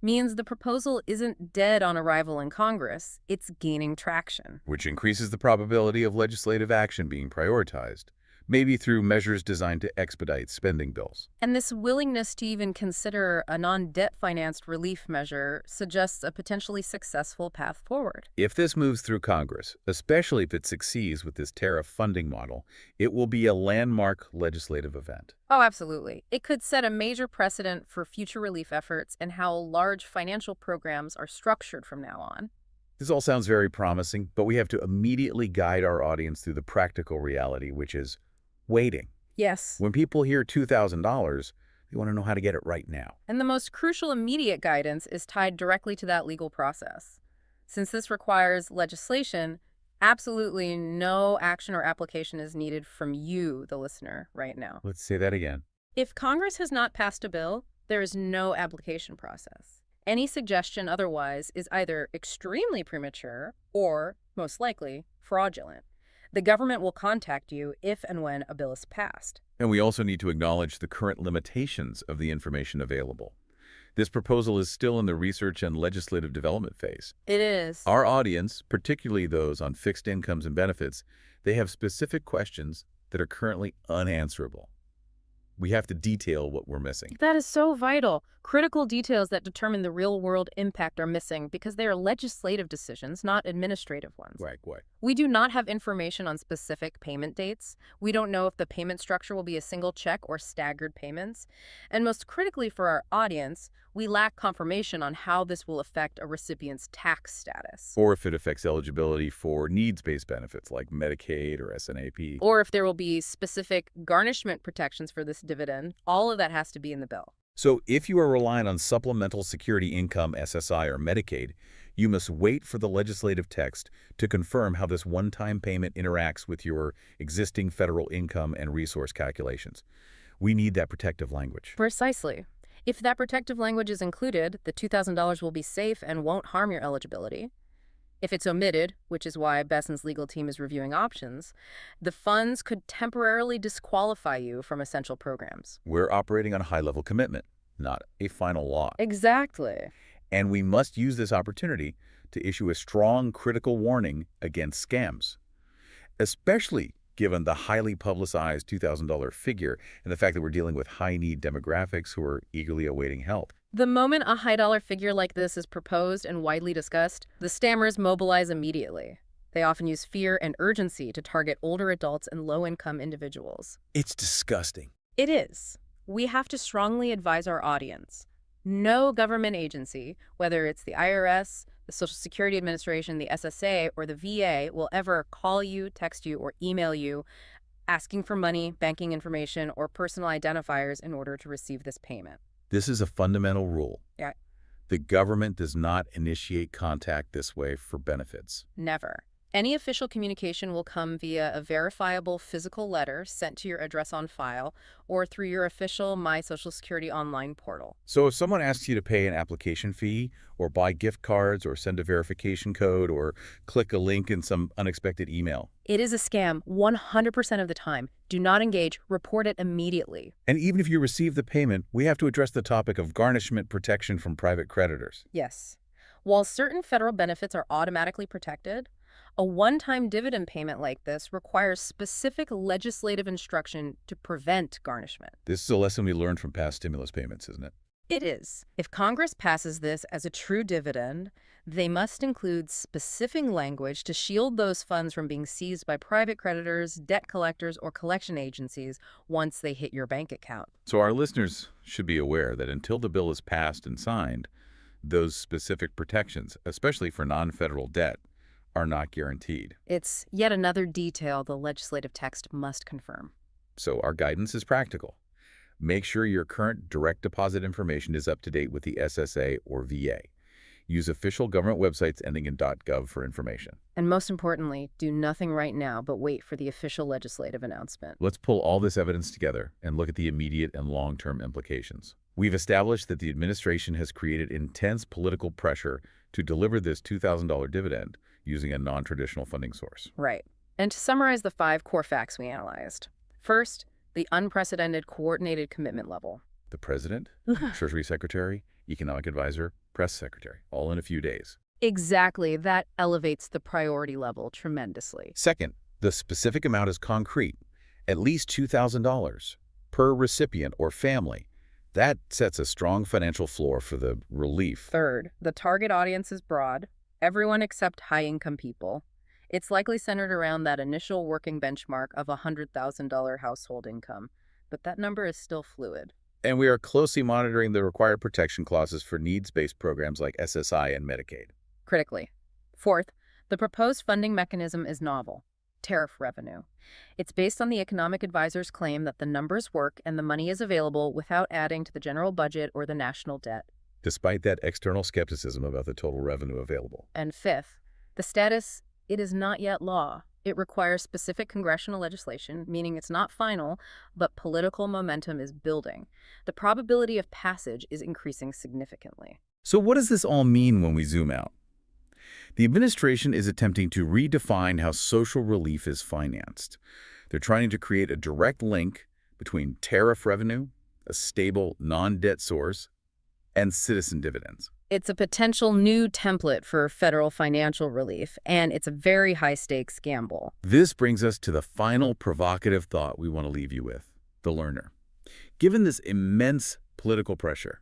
means the proposal isn't dead on arrival in Congress. It's gaining traction. Which increases the probability of legislative action being prioritized, maybe through measures designed to expedite spending bills. And this willingness to even consider a non-debt financed relief measure suggests a potentially successful path forward. If this moves through Congress, especially if it succeeds with this tariff funding model, it will be a landmark legislative event. Oh, absolutely. It could set a major precedent for future relief efforts and how large financial programs are structured from now on. This all sounds very promising, but we have to immediately guide our audience through the practical reality, which is waiting. Yes. When people hear $2,000, they want to know how to get it right now. And the most crucial immediate guidance is tied directly to that legal process. Since this requires legislation, absolutely no action or application is needed from you, the listener, right now. Let's say that again. If Congress has not passed a bill, there is no application process. Any suggestion otherwise is either extremely premature or, most likely, fraudulent. The government will contact you if and when a bill is passed. And we also need to acknowledge the current limitations of the information available. This proposal is still in the research and legislative development phase. It is. Our audience, particularly those on fixed incomes and benefits, they have specific questions that are currently unanswerable. We have to detail what we're missing. That is so vital. Critical details that determine the real-world impact are missing because they are legislative decisions, not administrative ones. Right. We do not have information on specific payment dates. We don't know if the payment structure will be a single check or staggered payments. And most critically for our audience, we lack confirmation on how this will affect a recipient's tax status. Or if it affects eligibility for needs-based benefits like Medicaid or SNAP. Or if there will be specific garnishment protections for this dividend. All of that has to be in the bill. So if you are relying on Supplemental Security Income, SSI, or Medicaid, you must wait for the legislative text to confirm how this one-time payment interacts with your existing federal income and resource calculations. We need that protective language. Precisely. If that protective language is included, the $2,000 will be safe and won't harm your eligibility. If it's omitted, which is why Besson's legal team is reviewing options, the funds could temporarily disqualify you from essential programs. We're operating on a high-level commitment, not a final law. Exactly. And we must use this opportunity to issue a strong critical warning against scams, especially given the highly publicized $2,000 figure and the fact that we're dealing with high-need demographics who are eagerly awaiting help. The moment a high-dollar figure like this is proposed and widely discussed, the scammers mobilize immediately. They often use fear and urgency to target older adults and low-income individuals. It's disgusting. It is. We have to strongly advise our audience. No government agency, whether it's the IRS, the Social Security Administration, the SSA, or the VA, will ever call you, text you, or email you asking for money, banking information, or personal identifiers in order to receive this payment. This is a fundamental rule. Yeah. The government does not initiate contact this way for benefits. Never. Any official communication will come via a verifiable physical letter sent to your address on file or through your official My Social Security online portal. So if someone asks you to pay an application fee or buy gift cards or send a verification code or click a link in some unexpected email, it is a scam 100% of the time. Do not engage. Report it immediately. And even if you receive the payment, we have to address the topic of garnishment protection from private creditors. Yes. While certain federal benefits are automatically protected, a one-time dividend payment like this requires specific legislative instruction to prevent garnishment. This is a lesson we learned from past stimulus payments, isn't it? It is. If Congress passes this as a true dividend, they must include specific language to shield those funds from being seized by private creditors, debt collectors, or collection agencies once they hit your bank account. So our listeners should be aware that until the bill is passed and signed, those specific protections, especially for non-federal debt, are not guaranteed. It's yet another detail the legislative text must confirm. So our guidance is practical. Make sure your current direct deposit information is up to date with the SSA or VA. Use official government websites ending in .gov for information. And most importantly, do nothing right now but wait for the official legislative announcement. Let's pull all this evidence together and look at the immediate and long-term implications. We've established that the administration has created intense political pressure to deliver this $2,000 dividend using a non-traditional funding source. Right. And to summarize the 5 core facts we analyzed. First, the unprecedented coordinated commitment level. The president, Treasury Secretary, Economic Advisor, Press Secretary, all in a few days. Exactly. That elevates the priority level tremendously. Second, the specific amount is concrete, at least $2,000 per recipient or family. That sets a strong financial floor for the relief. Third, the target audience is broad, everyone except high-income people. It's likely centered around that initial working benchmark of $100,000 household income, but that number is still fluid. And we are closely monitoring the required protection clauses for needs-based programs like SSI and Medicaid. Critically. Fourth, the proposed funding mechanism is novel. Tariff revenue. It's based on the economic advisor's claim that the numbers work and the money is available without adding to the general budget or the national debt. Despite that external skepticism about the total revenue available. And fifth, the status, it is not yet law. It requires specific congressional legislation, meaning it's not final, but political momentum is building. The probability of passage is increasing significantly. So what does this all mean when we zoom out? The administration is attempting to redefine how social relief is financed. They're trying to create a direct link between tariff revenue, a stable non-debt source, and citizen dividends. It's a potential new template for federal financial relief, and it's a very high-stakes gamble. This brings us to the final provocative thought we want to leave you with, the learner. Given this immense political pressure,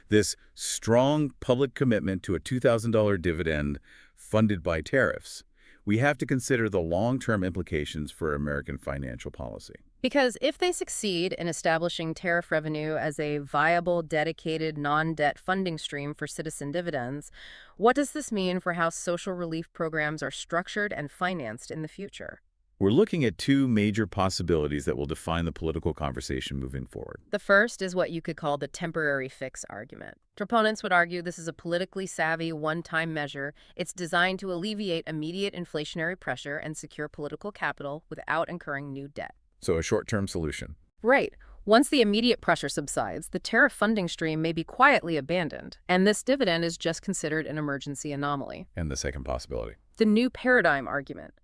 this strong public commitment to a $2,000 dividend funded by tariffs, we have to consider the long-term implications for American financial policy. Because if they succeed in establishing tariff revenue as a viable, dedicated, non-debt funding stream for citizen dividends, what does this mean for how social relief programs are structured and financed in the future? We're looking at 2 major possibilities that will define the political conversation moving forward. The first is what you could call the temporary fix argument. Proponents would argue this is a politically savvy, one-time measure. It's designed to alleviate immediate inflationary pressure and secure political capital without incurring new debt. So a short-term solution. Right. Once the immediate pressure subsides, the tariff funding stream may be quietly abandoned, and this dividend is just considered an emergency anomaly. And the second possibility. The new paradigm argument.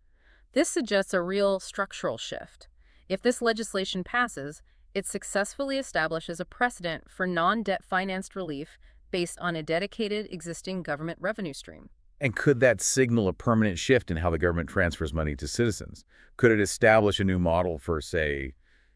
This suggests a real structural shift. If this legislation passes, it successfully establishes a precedent for non-debt financed relief based on a dedicated existing government revenue stream. And could that signal a permanent shift in how the government transfers money to citizens? Could it establish a new model for, say,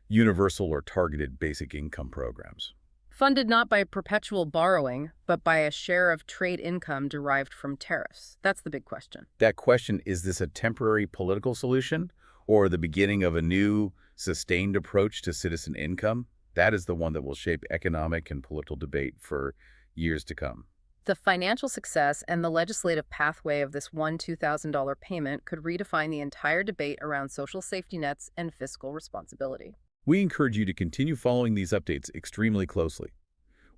universal or targeted basic income programs? Funded not by perpetual borrowing, but by a share of trade income derived from tariffs. That's the big question. That question, is this a temporary political solution or the beginning of a new, sustained approach to citizen income? That is the one that will shape economic and political debate for years to come. The financial success and the legislative pathway of this one $2,000 payment could redefine the entire debate around social safety nets and fiscal responsibility. We encourage you to continue following these updates extremely closely.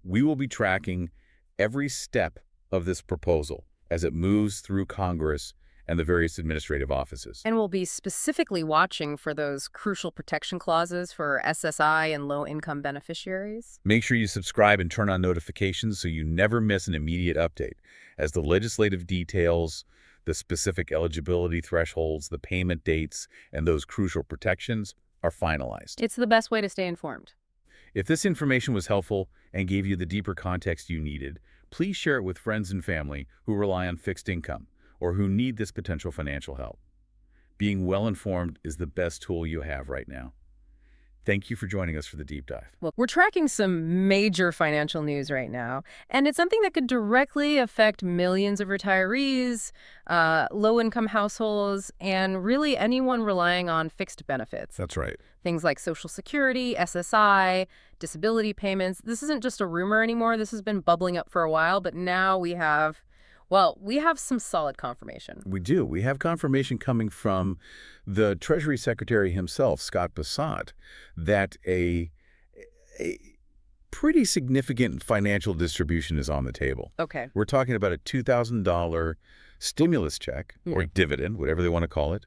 We will be tracking every step of this proposal as it moves through Congress and the various administrative offices. And we'll be specifically watching for those crucial protection clauses for SSI and low-income beneficiaries. Make sure you subscribe and turn on notifications so you never miss an immediate update as the legislative details, the specific eligibility thresholds, the payment dates, and those crucial protections are finalized. It's the best way to stay informed. If this information was helpful and gave you the deeper context you needed, please share it with friends and family who rely on fixed income or who need this potential financial help. Being well-informed is the best tool you have right now. Thank you for joining us for the deep dive. Well, we're tracking some major financial news right now, and it's something that could directly affect millions of retirees, low-income households, and really anyone relying on fixed benefits. That's right. Things like Social Security, SSI, disability payments. This isn't just a rumor anymore. This has been bubbling up for a while, but now we have some solid confirmation. We do. We have confirmation coming from the Treasury Secretary himself, Scott Bassett, that a pretty significant financial distribution is on the table. Okay. We're talking about a $2,000 stimulus check or dividend, whatever they want to call it,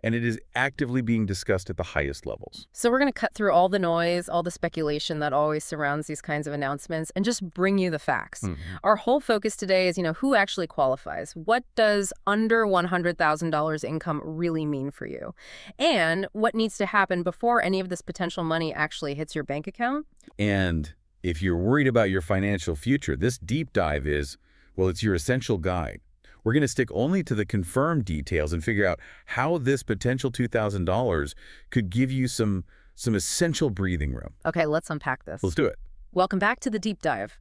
and it is actively being discussed at the highest levels. So we're going to cut through all the noise, all the speculation that always surrounds these kinds of announcements, and just bring you the facts. Our whole focus today is, who actually qualifies? What does under $100,000 income really mean for you? And what needs to happen before any of this potential money actually hits your bank account? And if you're worried about your financial future, this deep dive is, well, it's your essential guide. We're going to stick only to the confirmed details and figure out how this potential $2,000 could give you some essential breathing room. Okay, let's unpack this. Let's do it. Welcome back to the deep dive.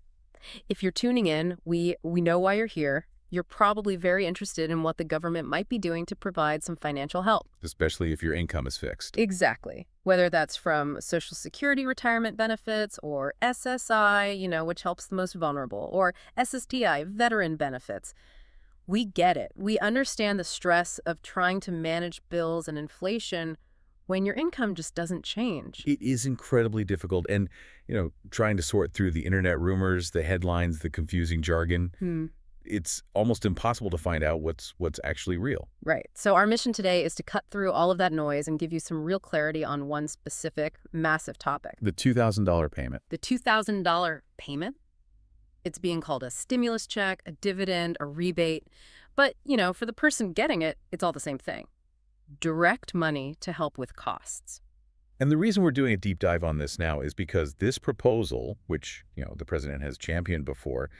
If you're tuning in, we know why you're here. You're probably very interested in what the government might be doing to provide some financial help. Especially if your income is fixed. Exactly. Whether that's from Social Security retirement benefits or SSI, which helps the most vulnerable, or SSDI, veteran benefits. We get it. We understand the stress of trying to manage bills and inflation when your income just doesn't change. It is incredibly difficult. And, trying to sort through the internet rumors, the headlines, the confusing jargon, it's almost impossible to find out what's actually real. Right. So our mission today is to cut through all of that noise and give you some real clarity on one specific, massive topic. The $2,000 payment. The $2,000 payment? It's being called a stimulus check, a dividend, a rebate. But, for the person getting it, it's all the same thing. Direct money to help with costs. And the reason we're doing a deep dive on this now is because this proposal, which, the president has championed before,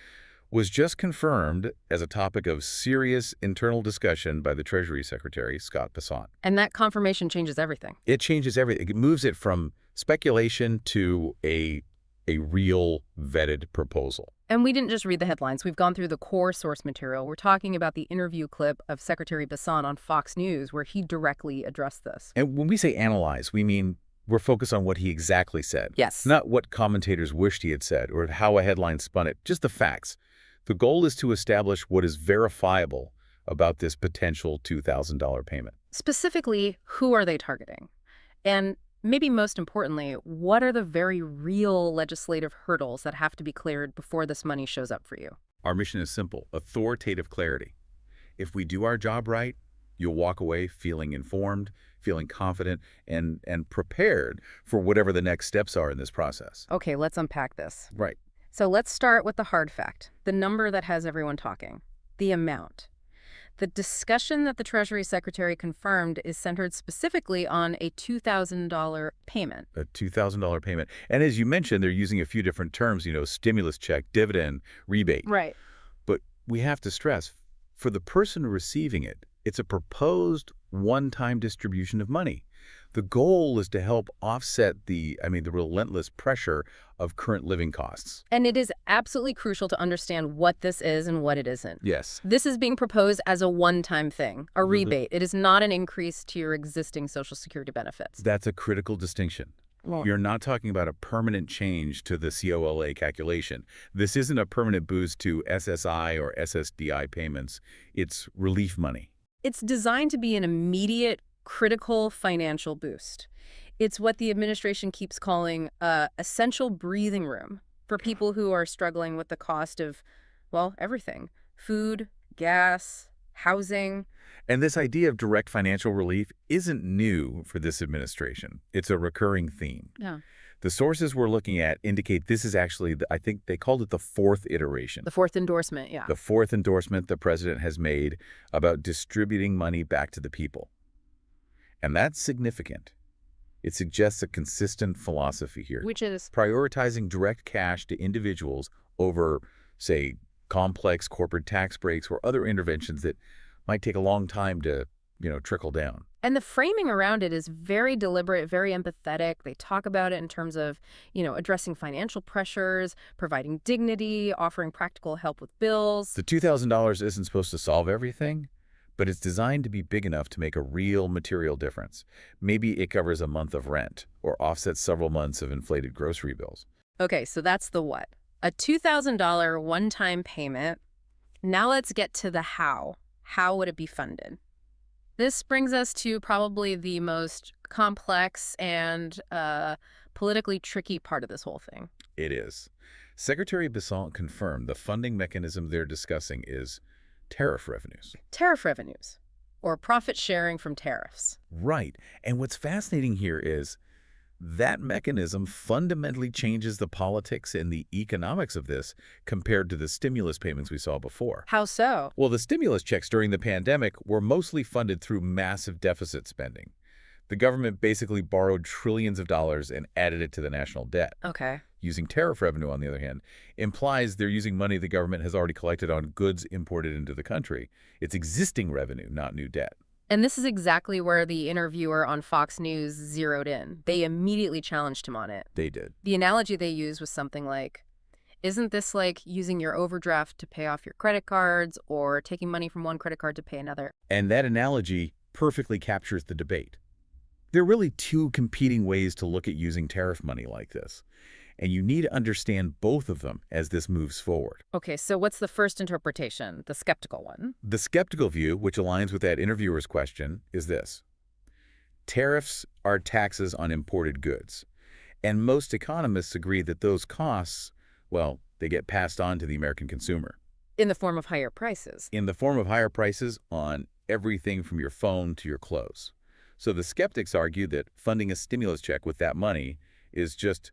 was just confirmed as a topic of serious internal discussion by the Treasury Secretary, Scott Bessent. And that confirmation changes everything. It changes everything. It moves it from speculation to a real vetted proposal. And we didn't just read the headlines. We've gone through the core source material. We're talking about the interview clip of Secretary Bessent on Fox News where he directly addressed this. And when we say analyze, we mean we're focused on what he exactly said. Yes. Not what commentators wished he had said or how a headline spun it, just the facts. The goal is to establish what is verifiable about this potential $2,000 payment. Specifically, who are they targeting? And maybe most importantly, what are the very real legislative hurdles that have to be cleared before this money shows up for you? Our mission is simple: authoritative clarity. If we do our job right, you'll walk away feeling informed, feeling confident, and prepared for whatever the next steps are in this process. Okay, let's unpack this. Right. So let's start with the hard fact, the number that has everyone talking, the amount. The discussion that the Treasury Secretary confirmed is centered specifically on a $2,000 payment. A $2,000 payment. And as you mentioned, they're using a few different terms, stimulus check, dividend, rebate. Right. But we have to stress, for the person receiving it, it's a proposed one-time distribution of money. The goal is to help offset the relentless pressure of current living costs. And it is absolutely crucial to understand what this is and what it isn't. Yes. This is being proposed as a one-time thing, a rebate. It is not an increase to your existing Social Security benefits. That's a critical distinction. Well, you're not talking about a permanent change to the COLA calculation. This isn't a permanent boost to SSI or SSDI payments. It's relief money. It's designed to be an immediate, critical financial boost. It's what the administration keeps calling essential breathing room for people who are struggling with the cost of, everything. Food, gas, housing. And this idea of direct financial relief isn't new for this administration. It's a recurring theme. Yeah. The sources we're looking at indicate this is actually, I think they called it the fourth iteration. The fourth endorsement, yeah. The fourth endorsement the president has made about distributing money back to the people. And that's significant. It suggests a consistent philosophy here. Which is? Prioritizing direct cash to individuals over, say, complex corporate tax breaks or other interventions that might take a long time to, trickle down. And the framing around it is very deliberate, very empathetic. They talk about it in terms of, addressing financial pressures, providing dignity, offering practical help with bills. The $2,000 isn't supposed to solve everything, but it's designed to be big enough to make a real material difference. Maybe it covers a month of rent or offsets several months of inflated grocery bills. Okay, so that's the what. A $2,000 one-time payment. Now let's get to the how. How would it be funded? This brings us to probably the most complex and politically tricky part of this whole thing. It is. Secretary Besant confirmed the funding mechanism they're discussing is tariff revenues. Tariff revenues, or profit sharing from tariffs. Right. And what's fascinating here is that mechanism fundamentally changes the politics and the economics of this compared to the stimulus payments we saw before. How so? Well, the stimulus checks during the pandemic were mostly funded through massive deficit spending. The government basically borrowed trillions of dollars and added it to the national debt. Okay. Using tariff revenue, on the other hand, implies they're using money the government has already collected on goods imported into the country. It's existing revenue, not new debt. And this is exactly where the interviewer on Fox News zeroed in. They immediately challenged him on it. They did. The analogy they used was something like, isn't this like using your overdraft to pay off your credit cards or taking money from one credit card to pay another? And that analogy perfectly captures the debate. There are really two competing ways to look at using tariff money like this. And you need to understand both of them as this moves forward. Okay, so what's the first interpretation, the skeptical one? The skeptical view, which aligns with that interviewer's question, is this. Tariffs are taxes on imported goods. And most economists agree that those costs, well, they get passed on to the American consumer. In the form of higher prices. In the form of higher prices on everything from your phone to your clothes. So the skeptics argue that funding a stimulus check with that money is just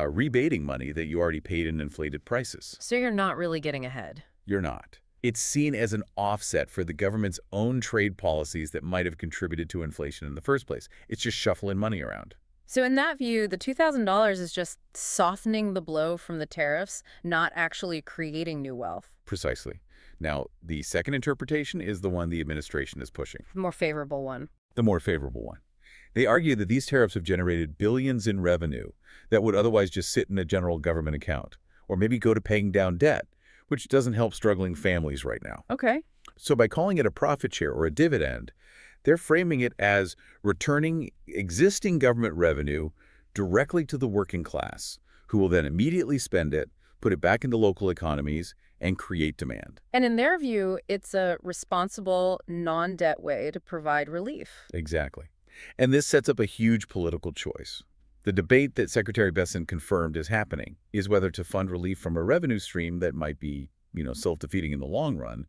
rebating money that you already paid in inflated prices. So you're not really getting ahead. You're not. It's seen as an offset for the government's own trade policies that might have contributed to inflation in the first place. It's just shuffling money around. So in that view, the $2,000 is just softening the blow from the tariffs, not actually creating new wealth. Precisely. Now, the second interpretation is the one the administration is pushing. The more favorable one. The more favorable one. They argue that these tariffs have generated billions in revenue that would otherwise just sit in a general government account, or maybe go to paying down debt, which doesn't help struggling families right now. Okay. So by calling it a profit share or a dividend, they're framing it as returning existing government revenue directly to the working class, who will then immediately spend it, put it back into local economies, and create demand. And in their view, it's a responsible, non-debt way to provide relief. Exactly. And this sets up a huge political choice. The debate that Secretary Besant confirmed is happening is whether to fund relief from a revenue stream that might be, self-defeating in the long run,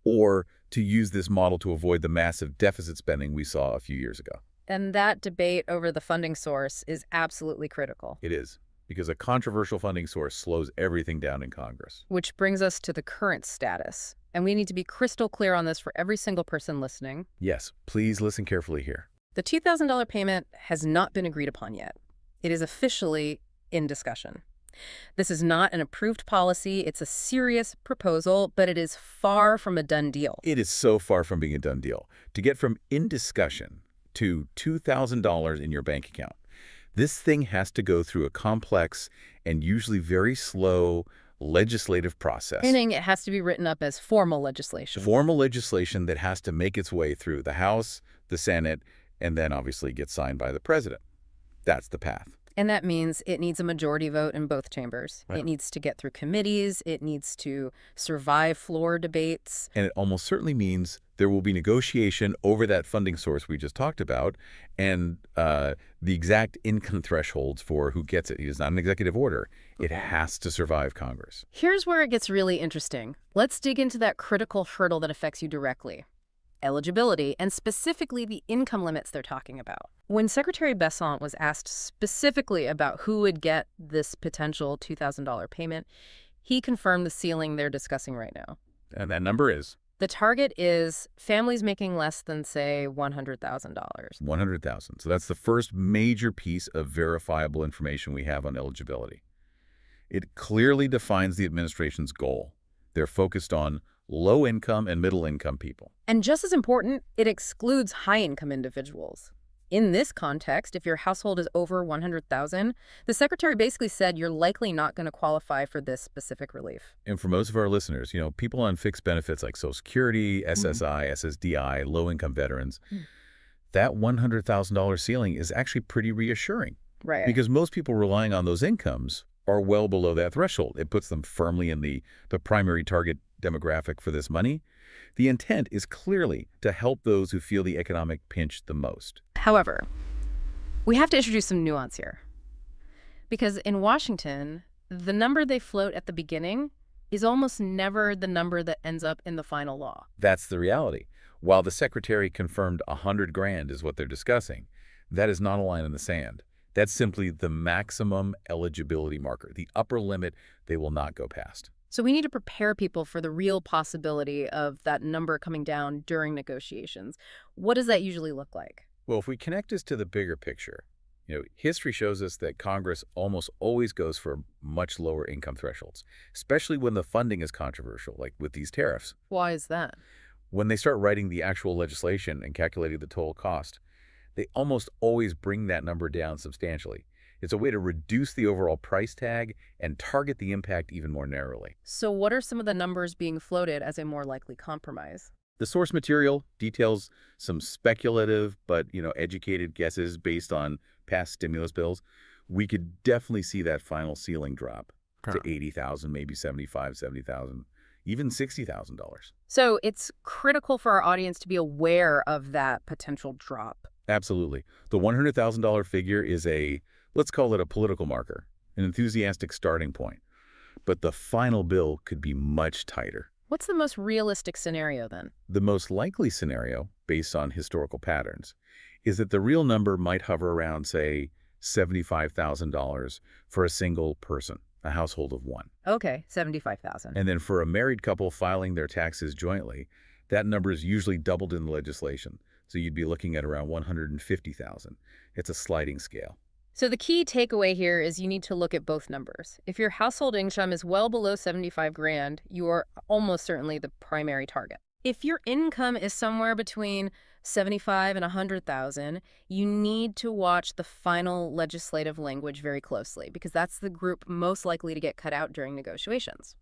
or to use this model to avoid the massive deficit spending we saw a few years ago. And that debate over the funding source is absolutely critical. It is, because a controversial funding source slows everything down in Congress. Which brings us to the current status. And we need to be crystal clear on this for every single person listening. Yes, please listen carefully here. The $2,000 payment has not been agreed upon yet. It is officially in discussion. This is not an approved policy. It's a serious proposal, but it is far from a done deal. It is so far from being a done deal. To get from in discussion to $2,000 in your bank account, this thing has to go through a complex and usually very slow legislative process. Meaning it has to be written up as formal legislation. Formal legislation that has to make its way through the House, the Senate, and then obviously get signed by the president. That's the path. And that means it needs a majority vote in both chambers. Right. It needs to get through committees. It needs to survive floor debates. And it almost certainly means there will be negotiation over that funding source we just talked about and the exact income thresholds for who gets it. It is not an executive order. It has to survive Congress. Here's where it gets really interesting. Let's dig into that critical hurdle that affects you directly. Eligibility, and specifically the income limits they're talking about. When Secretary Besant was asked specifically about who would get this potential $2,000 payment, he confirmed the ceiling they're discussing right now. And that number is? The target is families making less than, say, $100,000. $100,000. So that's the first major piece of verifiable information we have on eligibility. It clearly defines the administration's goal. They're focused on low-income and middle-income people. And just as important, it excludes high-income individuals. In this context, if your household is over $100,000, the secretary basically said you're likely not going to qualify for this specific relief. And for most of our listeners, people on fixed benefits like Social Security, SSI, SSDI, low-income veterans, that $100,000 ceiling is actually pretty reassuring. Right. Because most people relying on those incomes are well below that threshold. It puts them firmly in the primary target demographic for this money. The intent is clearly to help those who feel the economic pinch the most. However, we have to introduce some nuance here. Because in Washington, The number they float at the beginning is almost never the number that ends up in the final law. That's the reality. While the secretary confirmed 100 grand is what they're discussing, that is not a line in the sand. That's simply the maximum eligibility marker, the upper limit they will not go past. So we need to prepare people for the real possibility of that number coming down during negotiations. What does that usually look like? Well, if we connect this to the bigger picture, history shows us that Congress almost always goes for much lower income thresholds, especially when the funding is controversial, like with these tariffs. Why is that? When they start writing the actual legislation and calculating the total cost, they almost always bring that number down substantially. It's a way to reduce the overall price tag and target the impact even more narrowly. So what are some of the numbers being floated as a more likely compromise? The source material details some speculative but, educated guesses based on past stimulus bills. We could definitely see that final ceiling drop to 80,000, maybe 75, 70,000, even $60,000. So it's critical for our audience to be aware of that potential drop. Absolutely. The $100,000 figure is let's call it a political marker, an enthusiastic starting point. But the final bill could be much tighter. What's the most realistic scenario then? The most likely scenario, based on historical patterns, is that the real number might hover around, say, $75,000 for a single person, a household of one. Okay, 75,000. And then for a married couple filing their taxes jointly, that number is usually doubled in the legislation. So you'd be looking at around 150,000. It's a sliding scale. So the key takeaway here is you need to look at both numbers. If your household income is well below 75 grand, you are almost certainly the primary target. If your income is somewhere between 75 and 100,000, you need to watch the final legislative language very closely because that's the group most likely to get cut out during negotiations.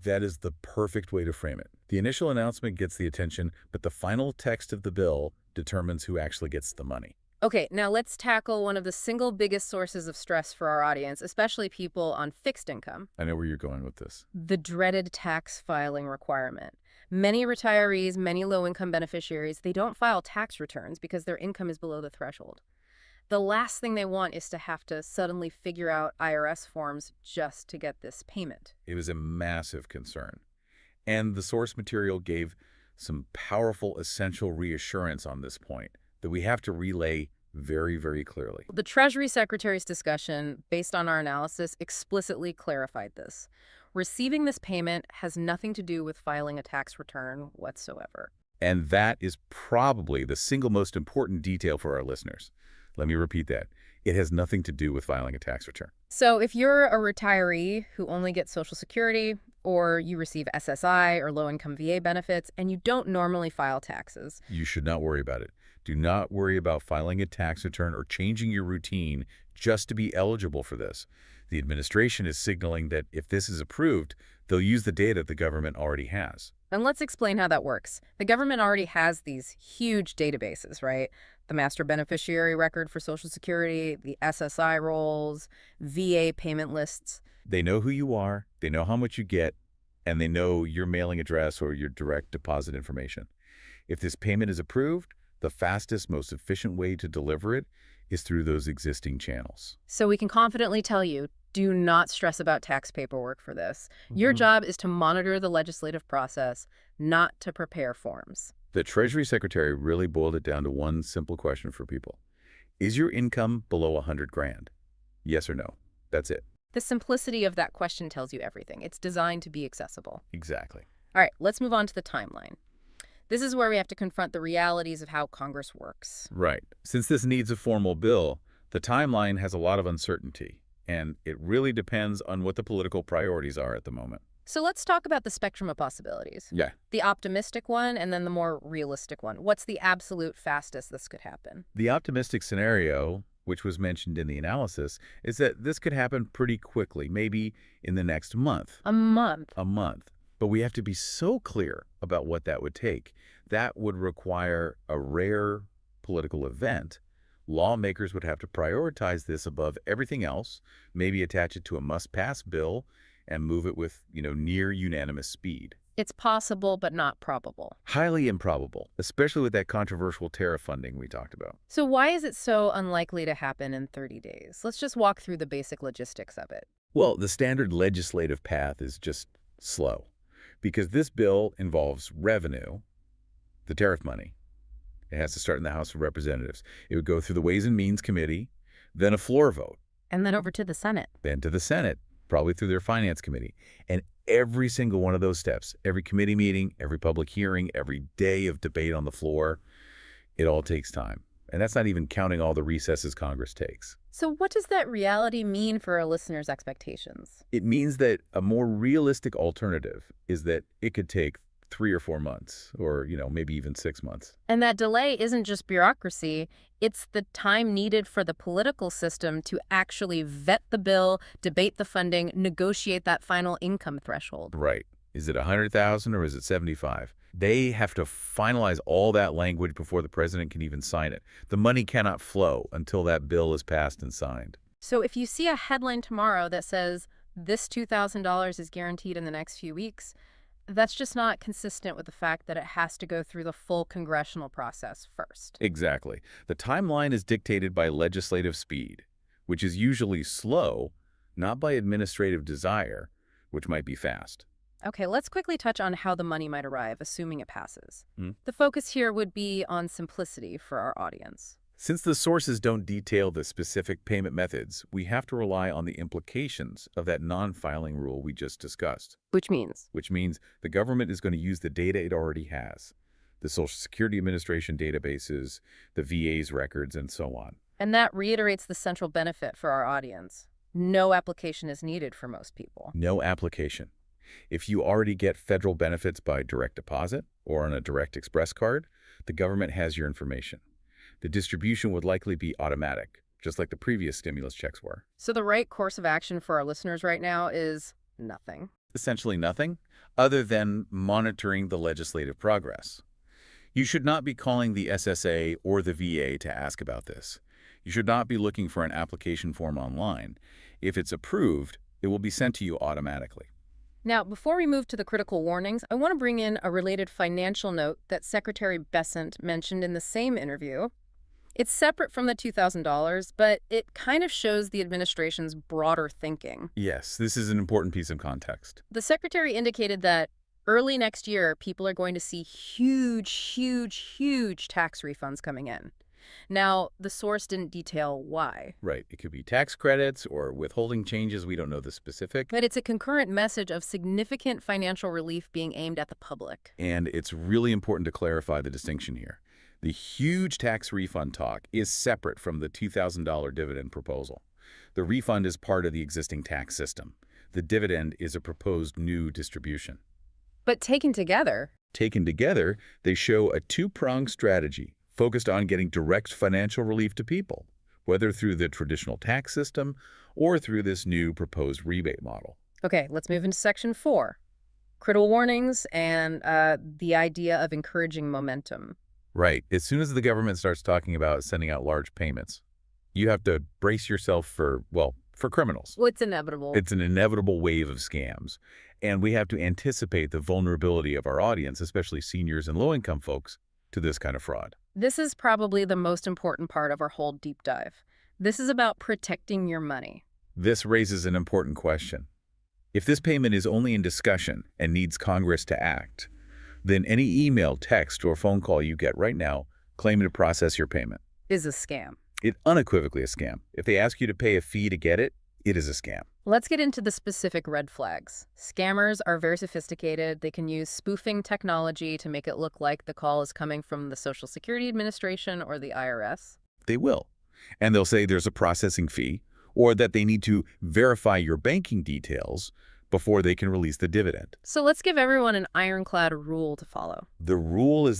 That is the perfect way to frame it. The initial announcement gets the attention, but the final text of the bill determines who actually gets the money. Okay, now let's tackle one of the single biggest sources of stress for our audience, especially people on fixed income. I know where you're going with this. The dreaded tax filing requirement. Many retirees, many low-income beneficiaries, they don't file tax returns because their income is below the threshold. The last thing they want is to have to suddenly figure out IRS forms just to get this payment. It was a massive concern. And the source material gave some powerful, essential reassurance on this point that we have to relay very, very clearly. The Treasury Secretary's discussion, based on our analysis, explicitly clarified this. Receiving this payment has nothing to do with filing a tax return whatsoever. And that is probably the single most important detail for our listeners. Let me repeat that. It has nothing to do with filing a tax return. So if you're a retiree who only gets Social Security, or you receive SSI or low-income VA benefits, and you don't normally file taxes, you should not worry about it. Do not worry about filing a tax return or changing your routine just to be eligible for this. The administration is signaling that if this is approved, they'll use the data the government already has. And let's explain how that works. The government already has these huge databases, right? The master beneficiary record for Social Security, the SSI rolls, VA payment lists. They know who you are, they know how much you get, and they know your mailing address or your direct deposit information. If this payment is approved, the fastest, most efficient way to deliver it is through those existing channels. So we can confidently tell you, do not stress about tax paperwork for this. Your job is to monitor the legislative process, not to prepare forms. The Treasury Secretary really boiled it down to one simple question for people. Is your income below 100 grand? Yes or no? That's it. The simplicity of that question tells you everything. It's designed to be accessible. Exactly. All right, let's move on to the timeline. This is where we have to confront the realities of how Congress works. Right. Since this needs a formal bill, the timeline has a lot of uncertainty, and it really depends on what the political priorities are at the moment. So let's talk about the spectrum of possibilities. Yeah. The optimistic one and then the more realistic one. What's the absolute fastest this could happen? The optimistic scenario, which was mentioned in the analysis, is that this could happen pretty quickly, maybe in the next month. A month. A month. But we have to be so clear about what that would take. That would require a rare political event. Lawmakers would have to prioritize this above everything else, maybe attach it to a must-pass bill, and move it with, near unanimous speed. It's possible, but not probable. Highly improbable, especially with that controversial tariff funding we talked about. So why is it so unlikely to happen in 30 days? Let's just walk through the basic logistics of it. Well, the standard legislative path is just slow because this bill involves revenue, the tariff money. It has to start in the House of Representatives. It would go through the Ways and Means Committee, then a floor vote, And then over to the Senate. then to the Senate, probably through their Finance Committee. And every single one of those steps, every committee meeting, every public hearing, every day of debate on the floor, it all takes time. And that's not even counting all the recesses Congress takes. So what does that reality mean for our listeners' expectations? It means that a more realistic alternative is that it could take 3 or 4 months or, maybe even 6 months. And that delay isn't just bureaucracy, it's the time needed for the political system to actually vet the bill, debate the funding, negotiate that final income threshold. Right. Is it 100,000 or is it 75? They have to finalize all that language before the president can even sign it. The money cannot flow until that bill is passed and signed. So if you see a headline tomorrow that says this $2,000 is guaranteed in the next few weeks, that's just not consistent with the fact that it has to go through the full congressional process first. Exactly. The timeline is dictated by legislative speed, which is usually slow, not by administrative desire, which might be fast. Okay, let's quickly touch on how the money might arrive, assuming it passes. Hmm. The focus here would be on simplicity for our audience. Since the sources don't detail the specific payment methods, we have to rely on the implications of that non-filing rule we just discussed. Which means? Which means the government is going to use the data it already has, the Social Security Administration databases, the VA's records, and so on. And that reiterates the central benefit for our audience. No application is needed for most people. No application. If you already get federal benefits by direct deposit or on a direct express card, the government has your information. The distribution would likely be automatic, just like the previous stimulus checks were. So the right course of action for our listeners right now is nothing. Essentially nothing, other than monitoring the legislative progress. You should not be calling the SSA or the VA to ask about this. You should not be looking for an application form online. If it's approved, it will be sent to you automatically. Now, before we move to the critical warnings, I want to bring in a related financial note that Secretary Bessent mentioned in the same interview. It's separate from the $2,000, but it kind of shows the administration's broader thinking. Yes, this is an important piece of context. The secretary indicated that early next year, people are going to see huge tax refunds coming in. Now, the source didn't detail why. Right. It could be tax credits or withholding changes. We don't know the specific. But it's a concurrent message of significant financial relief being aimed at the public. And it's really important to clarify the distinction here. The huge tax refund talk is separate from the $2,000 dividend proposal. The refund is part of the existing tax system. The dividend is a proposed new distribution. But taken together, they show a two-pronged strategy focused on getting direct financial relief to people, whether through the traditional tax system or through this new proposed rebate model. Okay, let's move into Section 4, critical warnings and the idea of encouraging momentum. Right. As soon as the government starts talking about sending out large payments, you have to brace yourself for criminals. Well, it's inevitable. It's an inevitable wave of scams. And we have to anticipate the vulnerability of our audience, especially seniors and low-income folks, to this kind of fraud. This is probably the most important part of our whole deep dive. This is about protecting your money. This raises an important question. If this payment is only in discussion and needs Congress to act, then any email, text, or phone call you get right now claiming to process your payment Is a scam. It's unequivocally a scam. If they ask you to pay a fee to get it, it is a scam. Let's get into the specific red flags. Scammers are very sophisticated. They can use spoofing technology to make it look like the call is coming from the Social Security Administration or the IRS. They will. And they'll say there's a processing fee or that they need to verify your banking details before they can release the dividend. So let's give everyone an ironclad rule to follow. The rule is